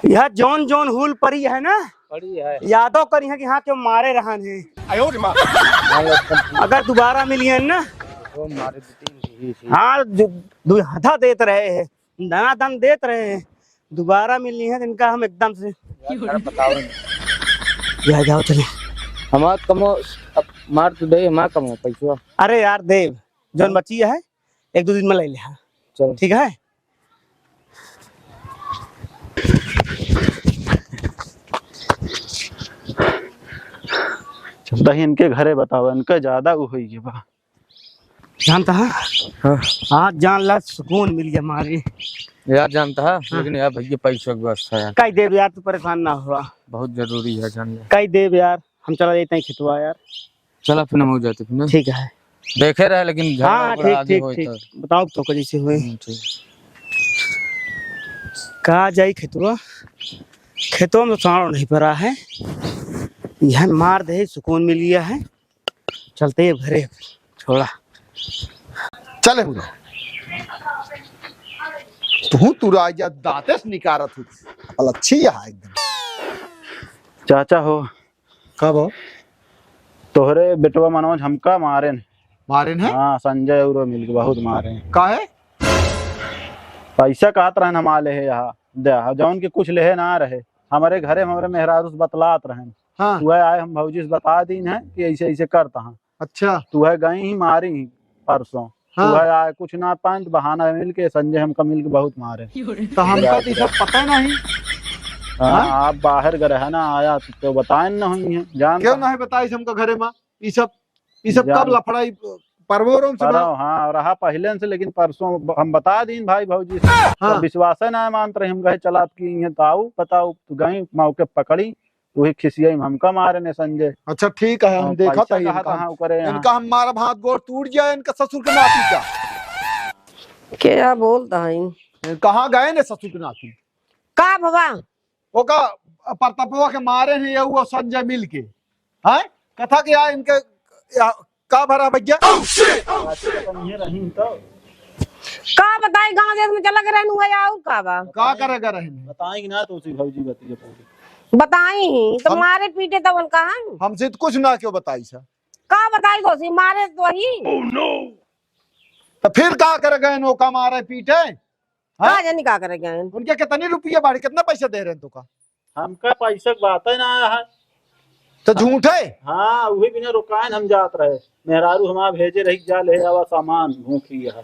Speaker 1: यह जौन जौन हुल परी है ना,
Speaker 9: पड़ी है।
Speaker 1: यादव करी है कि हाँ क्यों मारे रहन है। अगर दोबारा मिली है ना,
Speaker 9: वो मारे दो-तीन
Speaker 1: हाँ दुहाधा देत रहे हैं, दाना दान देत रहे हैं। दोबारा मिलनी है तो इनका हम एकदम से
Speaker 9: बताओ।
Speaker 1: या जाओ चले।
Speaker 9: हमार कमो अब मार तो दे, हमार कमो पैसा।
Speaker 1: अरे यार देव, जौन बची है एक दो दिन में ले ले।
Speaker 9: चल
Speaker 1: ठीक है।
Speaker 4: चलता ही इनके घरे बताओ, इनका ज्यादा हुई है बा।
Speaker 1: जानता है
Speaker 9: हाँ।
Speaker 1: आज जान ला सुकून मिल गया हमारे।
Speaker 9: यार जानता है, लेकिन यार भैया पैसा की व्यवस्था है,
Speaker 1: कई देव यार, तू परेशान ना हुआ।
Speaker 9: बहुत जरूरी है जानना।
Speaker 1: कई देव यार, हम चला देते हैं खितवा यार।
Speaker 9: चला फिर हम हो जाते फिर।
Speaker 1: ठीक है।
Speaker 9: देखे रहे लेकिन झगड़ा
Speaker 1: हाँ
Speaker 9: उगड़ा
Speaker 1: ठीक
Speaker 9: आगे
Speaker 1: ठीक
Speaker 9: होई
Speaker 1: ठीक,
Speaker 9: तो।
Speaker 1: बताओ तो कैसे हुए।
Speaker 9: ठीक।
Speaker 1: कहा जाई खितवा, खेतों में साड़ नहीं पड़ा है। यह मार दे सुकून मिल गया है। चलते हैं घरे, छोड़ा
Speaker 6: चले हुए तू राजा दांते से निकारत हुई अल अच्छी है एकदम।
Speaker 4: चाचा हो
Speaker 6: कब हो?
Speaker 4: तोहरे बेटवा मनोज हमका मारे न।
Speaker 6: मारे हैं?
Speaker 4: हाँ संजय उरो मिल के बहुत मारे हैं।
Speaker 6: काहे?
Speaker 4: पैसा कहत रहन हम आले है यहाँ दे जौन के कुछ लेहे ना रहे। हमारे घरे हमारे मेहरारू से बतलात रहन।
Speaker 6: हाँ।
Speaker 4: तू आए हम भौजी से बता दीन है कि ऐसे ऐसे करता हूँ।
Speaker 6: अच्छा।
Speaker 4: तू है गई ही मारी ही परसों।
Speaker 6: हाँ।
Speaker 4: तू है आए कुछ ना पाए बहाना मिल के संजय हमका मिल के बहुत मारे।
Speaker 6: तो हमका तो सब पता नहीं।
Speaker 4: हाँ आप बाहर गए है ना, आया तो बताए न हुई है जान।
Speaker 6: क्यों नहीं बताई हमका घरे में? ये सब कब
Speaker 4: जान।
Speaker 6: लफड़ाई परवोरम से?
Speaker 4: हाँ रहा पहले से, लेकिन परसों हम बता दीन भाई भौजी से।
Speaker 6: हाँ।
Speaker 4: तो विश्वास है ना मानते रहे। हम गए चलात की ताऊ बताओ तू गई मौके पकड़ी वही खिसिया हमका मारे ने संजय।
Speaker 6: अच्छा ठीक है, हम देखा था
Speaker 4: इनका
Speaker 6: हमारा हाथ गोड़ टूट गया। इनका ससुर के नाती का
Speaker 3: क्या बोलता है?
Speaker 6: कहाँ गए ने ससुर के नाती?
Speaker 3: का बाबा
Speaker 6: वो का प्रतापवा के मारे हैं ये वो संजय मिल के। है कथा के यार इनके का भरा भैया
Speaker 4: रही तो
Speaker 3: का बताई, गांव देश में चला के रहनु है और का बा?
Speaker 6: का करेगा रहे?
Speaker 4: बताएंगे ना तो उसी भौजी बतिए पूरी
Speaker 3: बताई ही तो
Speaker 6: हम-
Speaker 3: मारे पीटे तब उनका है
Speaker 6: हमसे तो कुछ ना क्यों बताई सा?
Speaker 3: का बताई तो सी मारे तो वही
Speaker 6: तो फिर का करेगा इन का मारे पीटे?
Speaker 3: का जानी का करेगा।
Speaker 6: उनके कितने रुपये बाढ़ कितना पैसा दे रहे हैं तो का?
Speaker 4: हमका पैसा की बात है ना है।
Speaker 6: तो झूठ है।
Speaker 4: हाँ वही बिना रुकायन हम जात रहे। मेहरारू हमारा भेजे रही जा ले आवा सामान भूखी है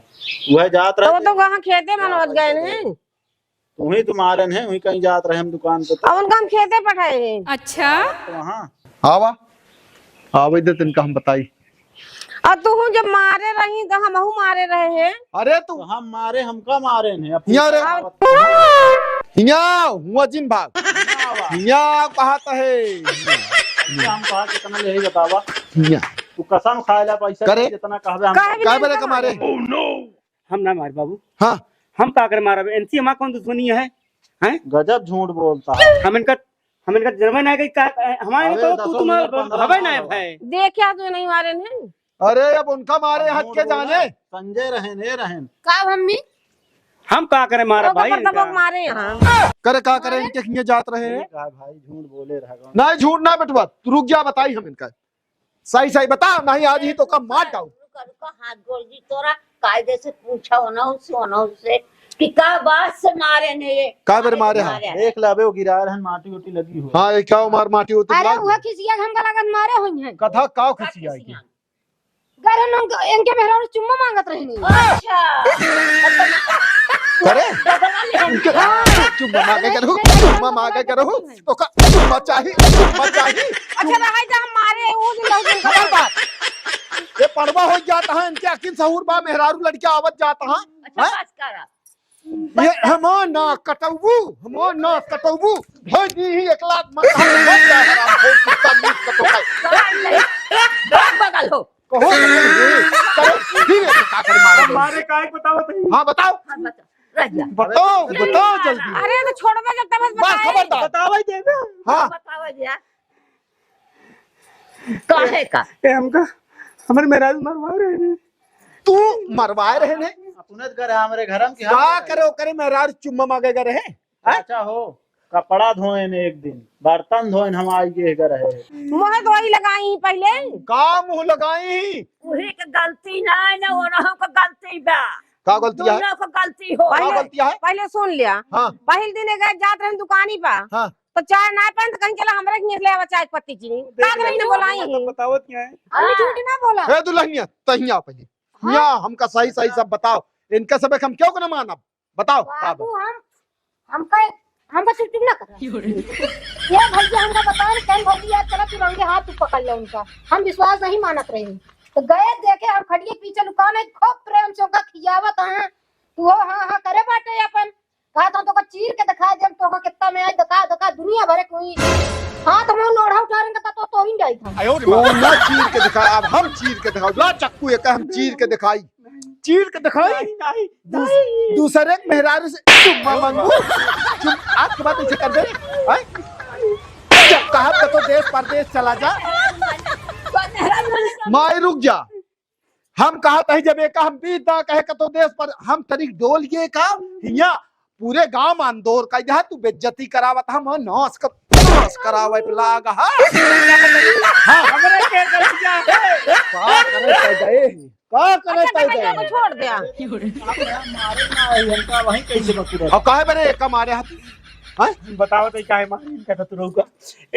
Speaker 4: वह जात
Speaker 3: तो
Speaker 4: रहे।
Speaker 3: वो तो वहाँ खेते मनोज गए हैं।
Speaker 4: वही तो मारन है, वही कहीं जात रहे हम दुकान पे।
Speaker 3: अब उनका हम खेते पठाए हैं।
Speaker 5: अच्छा
Speaker 4: तो वहाँ
Speaker 6: आवा आवे दे तिनका हम बताई।
Speaker 3: और तू जब मारे रही तो हमहू मारे रहे हैं।
Speaker 6: अरे तू
Speaker 4: तो हम मारे हमका मारे ने
Speaker 6: हिया रे हिया हुआ जिन भाग हिया कहता है
Speaker 4: हम कहा कितना ले ही बतावा
Speaker 6: हिया
Speaker 4: तू कसम खाएला पैसा
Speaker 6: करे?
Speaker 4: जितना कहबे हम
Speaker 6: काय बरे कमारे
Speaker 1: हम ना मार बाबू,
Speaker 6: हाँ
Speaker 1: हम का कर मारा इनसी हमारा कौन दुश्मनी है? हैं
Speaker 4: गजब झूठ बोलता है।
Speaker 1: हम इनका जर्मन है कि हमारे
Speaker 4: अबे
Speaker 1: तो
Speaker 4: दसों
Speaker 1: तुम
Speaker 4: मिनट 15
Speaker 1: हवाई ना है।
Speaker 3: देखा तू नहीं मारे ने।
Speaker 6: अरे अब उनका मारे हट के जाने
Speaker 4: संजय रहन
Speaker 2: का मम्मी
Speaker 1: हम का करे मारा
Speaker 3: तो
Speaker 1: भाई
Speaker 3: दबक
Speaker 1: इनका।
Speaker 3: मारे यहाँ।
Speaker 6: करे का करे इनके किए जात रहे हैं
Speaker 4: ठीक है भाई झूठ बोले रहेगा।
Speaker 6: नहीं झूठ ना बेटवा तू रुक जा बताई हम इनका सही सही बता नहीं आज ही तो कम मार डाऊ
Speaker 7: हाथ गोल दी तोरा कायदे से पूछा होना उससे कि का बात से मारे ने ये
Speaker 6: का बेर मारे हाँ
Speaker 4: देख ले वो गिरा रहन माटी उटी लगी हो।
Speaker 6: हाँ ये क्या मार माटी होती
Speaker 2: अरे वो किसिया हमका लगन मारे हुई है
Speaker 6: कथा काव खिसी आई थी
Speaker 2: गरन इनके मेहरारू चुम्मा मांगत रही
Speaker 7: अच्छा
Speaker 6: करे उनके चुम्मा मांगे करो तो का चुम्मा चाहिए
Speaker 3: अच्छा रहा था हम मारे वो दिन लौट
Speaker 6: खबर बात ये पड़वा हो जाता है इनके अकिन सहूर बा मेहरारू लड़कियां आवत जाता है
Speaker 7: अच्छा बस करा
Speaker 6: ये हमारा ना कटौबू हो जी ही एक लाख मत मत जा हराम हो कुत्ता मीट कटोका
Speaker 7: बगल हो
Speaker 6: कहो चलो ठीक है का कर मारे
Speaker 1: हमारे काय बताओ तो
Speaker 6: हां बताओ बताओ जल्दी
Speaker 3: अरे तो छोड़बे जब तक
Speaker 6: बस खबरदार
Speaker 1: बताओ ही देगा।
Speaker 6: हां
Speaker 7: बताओ जी काहे का
Speaker 1: हमका हमारे मेरा मरवा रहे हैं।
Speaker 6: तू मरवाए रहे ने
Speaker 4: अपने घर हमारे घर में
Speaker 6: का करो करे मेहरारू चुम्मा मांगेगा रहे
Speaker 4: अच्छा हो कपड़ा धोए ने एक दिन बर्तन धोए हम आई के घर है
Speaker 3: मुँह तो वही लगाई पहले।
Speaker 6: का मुंह लगाई
Speaker 7: उही के गलती ना है ना ओनहु के गलती बा
Speaker 6: का गलती है
Speaker 7: दोनों को गलती हो
Speaker 6: का गलती है
Speaker 3: पहले सुन लिया
Speaker 6: हाँ
Speaker 3: पहले दिन गए जात रहे दुकानी पा
Speaker 6: हाँ
Speaker 3: तो चाय ना पान तो कहीं चला हमरे के ले आवा चाय पत्ती चीनी का करे ने बोलाई
Speaker 1: बताओ क्या है?
Speaker 2: हमने झूठ ना बोला
Speaker 6: हे दुल्हनिया तहिया पहले यहाँ हमका सही सही सब बताओ इनका सब हम क्यों ना मानब बताओ
Speaker 2: बाबू हमका चुप ना कर ये भैया हमका बताओ कौन भैया चला तू रंगे हाथ तू पकड़ ले उनका हम विश्वास नहीं मानत रहे तो गए देखे हम खड़िए पीछे लुकान है खूब प्रेम से उनका खियावत है तू हो हाँ करे बाटे अपन कहा तो का चीर के दिखा दे तो का कितना में आई दिखा दुनिया भरे कोई हाथ में लोढ़ा उठा रहे तो ही जाई था
Speaker 6: वो ना चीर के दिखा अब हम चीर के दिखाओ ला चक्कू एक हम चीर के दिखाई दूसरे मेहरारू से चुम्मा मांगू आज के बाद ऐसे कर दे जब कहा तो देश परदेश चला जा माई रुक जा हम कहा था जब एक हम बीत ना कहे तो देश पर हम तरीक डोल ये का हिया पूरे गांव में अंदोर का जहाँ तू बेइज्जती करावत हम नाश करावे पे लागा हां
Speaker 1: हमरे के गलतियां है
Speaker 6: का करे तय गए
Speaker 3: छोड़ दिया
Speaker 4: मारे ना इनका वहीं कैसे बकूर
Speaker 6: और काहे बरे एक मारे हाथ हैं
Speaker 1: बताओ तो क्या है मारे इनका तो रहूगा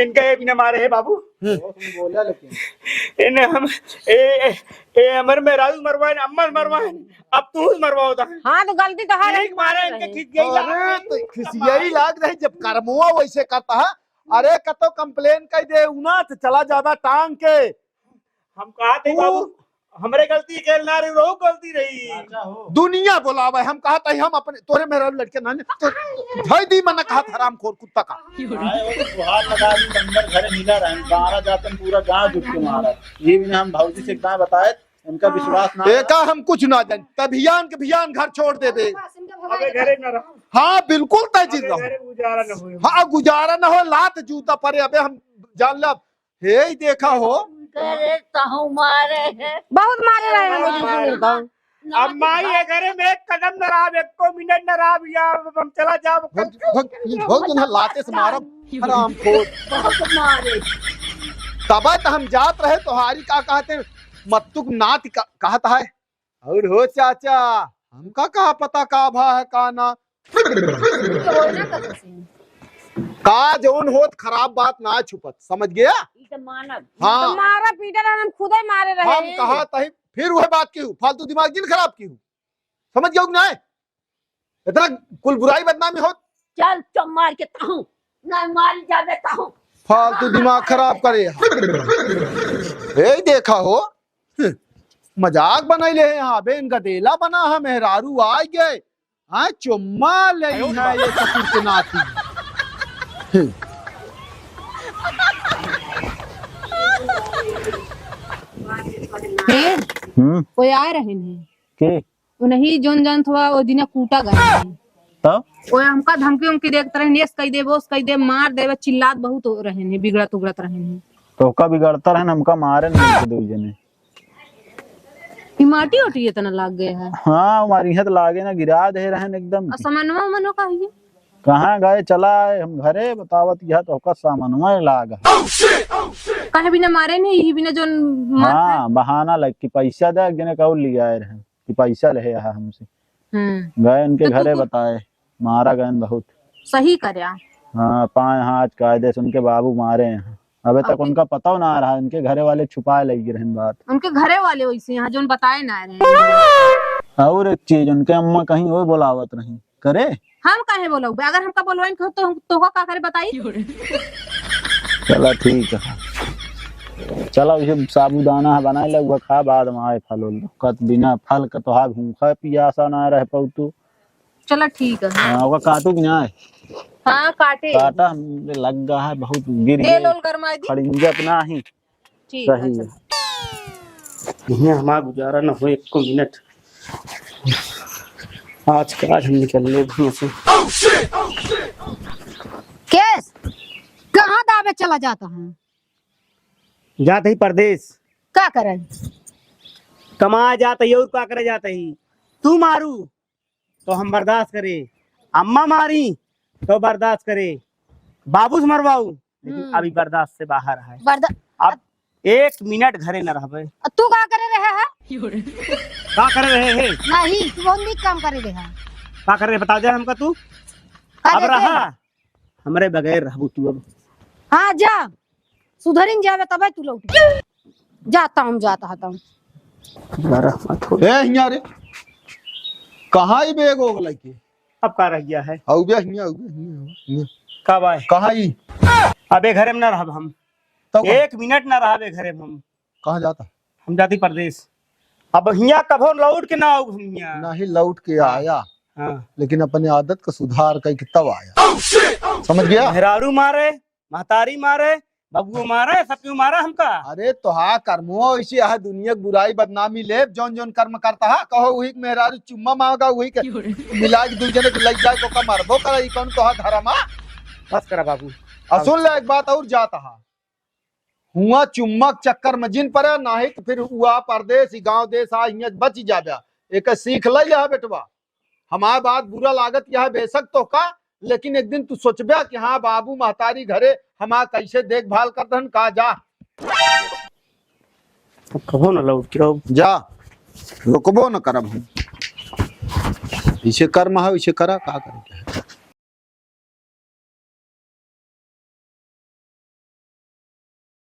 Speaker 1: इनका ये भी ना मारे है बाबू
Speaker 4: बोला लेकिन
Speaker 1: इन्हें हम ए अमर में राजू मरवाए अम्मर मरवाए अब तू मरवाओ था
Speaker 3: हाँ तो गलती तो है
Speaker 1: एक मारे इनके खींच गई
Speaker 6: अरे तो खिसियाई लाग रही जब करमुआ वैसे करता है अरे कतो कंप्लेन कर दे उना तो चला जावा टांग के
Speaker 1: हम कहा थे बाबू हमरे गलती के ना रे रो गलती रही
Speaker 4: अच्छा हो
Speaker 6: दुनिया बोलावे हम कहा था हम अपने तोरे मेरा लड़के ना तो धई दी मन कहा हराम खोर कुत्ता का
Speaker 4: आए वो गुहार लगा दी बंदर घर मिला रहे बाहर जाते पूरा गांव जुट के मारा ये भी हम भौजी से कहा बताए उनका विश्वास ना
Speaker 6: एका हम कुछ ना जान तभियान के भियान घर छोड़ दे दे
Speaker 1: अबे घरे न रहो
Speaker 6: हाँ बिल्कुल तय जीत रहा
Speaker 1: घरे गुजारा न होए
Speaker 6: हाँ गुजारा न हो लात जूता परे अबे हम जान लब हे ही देखा हो
Speaker 7: करे तहु मारे है
Speaker 3: बहुत मारे रहे हैं मुझे सुन तो
Speaker 1: अब माई है घरे में एक कदम न रहा एक को मिनट न रहा या हम चला जाओ
Speaker 6: भग तुम्हें लाते से मारब हराम खोर
Speaker 7: बहुत मारे
Speaker 6: तब तो हम जात रहे तोहारी का कहते मत्तुक नात कहता है और हो चाचा हमका कहा पता का भा है का ना का जौन होत खराब बात ना छुपत समझ गया
Speaker 7: ई तो मानब
Speaker 6: हाँ
Speaker 3: तो मारा पीटा रहे हम खुद ही मारे रहे
Speaker 6: हम कहा तही फिर वह बात की फालतू दिमाग जिन खराब की समझ गया ना इतना कुल बुराई बदनामी हो
Speaker 7: चल तुम मार के तहु ना मार जाबे तहु
Speaker 6: फालतू दिमाग खराब करे ए देखा हो मजाक बनैले है यहाँ बेन गदेला बना है मेहरारू आ गए हाँ चुम्मा ले है ये ससुर के नाती
Speaker 5: कोई आ रहे हैं
Speaker 4: के
Speaker 5: नहीं जोन जान थोड़ा वो दिन कूटा गए
Speaker 4: तब
Speaker 5: वो हमका धमकी उमकी देखते रहे ये कह दे वो कह दे मार दे चिल्लात बहुत हो रहे हैं बिगड़त उगड़त रहे हैं
Speaker 4: तो का बिगड़ता रहे हमका मारे नहीं दो जने
Speaker 5: ई माटी उठी इतना लाग गया है
Speaker 4: हाँ हमारी यहाँ तो लागे ना गिरा दे रहे एकदम
Speaker 5: असमनवा मनो कहिए
Speaker 4: कहाँ गए चला आए हम घरे बतावत यह तो का सामानवा लागा
Speaker 5: कहे बिना मारे नहीं यही बिना जो
Speaker 4: हाँ बहाना लग कि पैसा दे जने कौन लिया आए रहे कि पैसा ले है हमसे गए उनके
Speaker 5: तो
Speaker 4: घरे बताए मारा गए बहुत
Speaker 5: सही करया
Speaker 4: हाँ 5 हाथ कायदे से उनके बाबू मारे हैं अबे तक उनका पता ना आ रहा उनके घरे वाले छुपाए लगी रहन बात
Speaker 5: उनके घरे वाले वैसे यहाँ जो बताए ना रहे
Speaker 4: और एक चीज उनके अम्मा कहीं वो बुलावत नहीं करे
Speaker 5: हम काहे बोलो अगर हमका बोलवाइन तो तोहका का करे बताई
Speaker 4: चला ठीक है चलो इसे साबूदाना बना ले वो खा बाद में आए फल कत बिना फल का तो हा भूखा पियासा ना रह पाऊ तू
Speaker 5: चलो ठीक है
Speaker 4: हाँ वो काटू कि ना
Speaker 5: हाँ काटे
Speaker 4: काटा हमने लग गया है बहुत गिर
Speaker 5: तेल
Speaker 4: गए
Speaker 5: ओल गरमा दी
Speaker 4: खड़िंजा अपना ही
Speaker 5: ठीक है
Speaker 4: सही है
Speaker 1: यहाँ हमारा गुजारा न हो एक मिनट आज का आज हम निकल ले यहाँ से
Speaker 2: केस कहाँ दावे चला जाता है
Speaker 1: जाते ही परदेश
Speaker 2: क्या करे
Speaker 1: कमा जाते ही और क्या करे जाते ही तू मारू तो हम बर्दाश्त करे अम्मा मारी तो बर्दाश्त करे बाबू से मरवाऊ लेकिन अभी बर्दाश्त से बाहर है अब 1 मिनट घरे न रहे
Speaker 2: तू क्या करे रहे है
Speaker 1: क्या कर रहे हैं
Speaker 2: नहीं तू बहुत नीक काम करे रहे है
Speaker 1: क्या कर रहे बता दे हमका तू अब रहा हमरे बगैर रहबू तू अब
Speaker 2: हाँ जा सुधरिन जावे तब तू लौट जाता हूँ
Speaker 6: ए हिया रे कहाँ ही बेग हो गई के
Speaker 1: अब का रह गया है
Speaker 6: आउ बे हिया
Speaker 1: कब आए
Speaker 6: कहाँ ही
Speaker 1: अबे घरे में न रहब हम
Speaker 6: तो
Speaker 1: 1 मिनट न रहबे घरे में हम
Speaker 6: कहाँ जाता
Speaker 1: हम जाती परदेश अब हिया कभो लौट के ना आऊ हम हिया
Speaker 6: नहीं लौट के आया
Speaker 1: हाँ
Speaker 6: लेकिन अपने आदत का सुधार करके तब आया समझ गया
Speaker 1: मेहरारू मारे महतारी मारे बबुओ मारे सबको मारा हमका
Speaker 6: अरे तो हा कर्मो इसी है दुनिया की बुराई बदनामी ले जौन जौन कर्म करता है कहो वही के मेहरारू चुम्मा मांगा वही के मिला के दूसरे के लग जाए तो मरबो करे कौन तो हा धर्मा
Speaker 1: बस करा बाबू
Speaker 6: सुन ले एक बात और जाता है हुआ चुम्मक चक्कर में जिन पर ना ही तो फिर हुआ परदेश गांव देश आ बच जाबा एक सीख ले लिया बेटवा हमारे बात बुरा लागत यह बेशक तो का लेकिन एक दिन तू सोचबा कि हाँ बाबू महतारी घरे हमारा कैसे देखभाल करतन का जा
Speaker 1: कहो न लौट के
Speaker 6: जा रुकबो न करब हम इसे कर्म है इसे करा का करे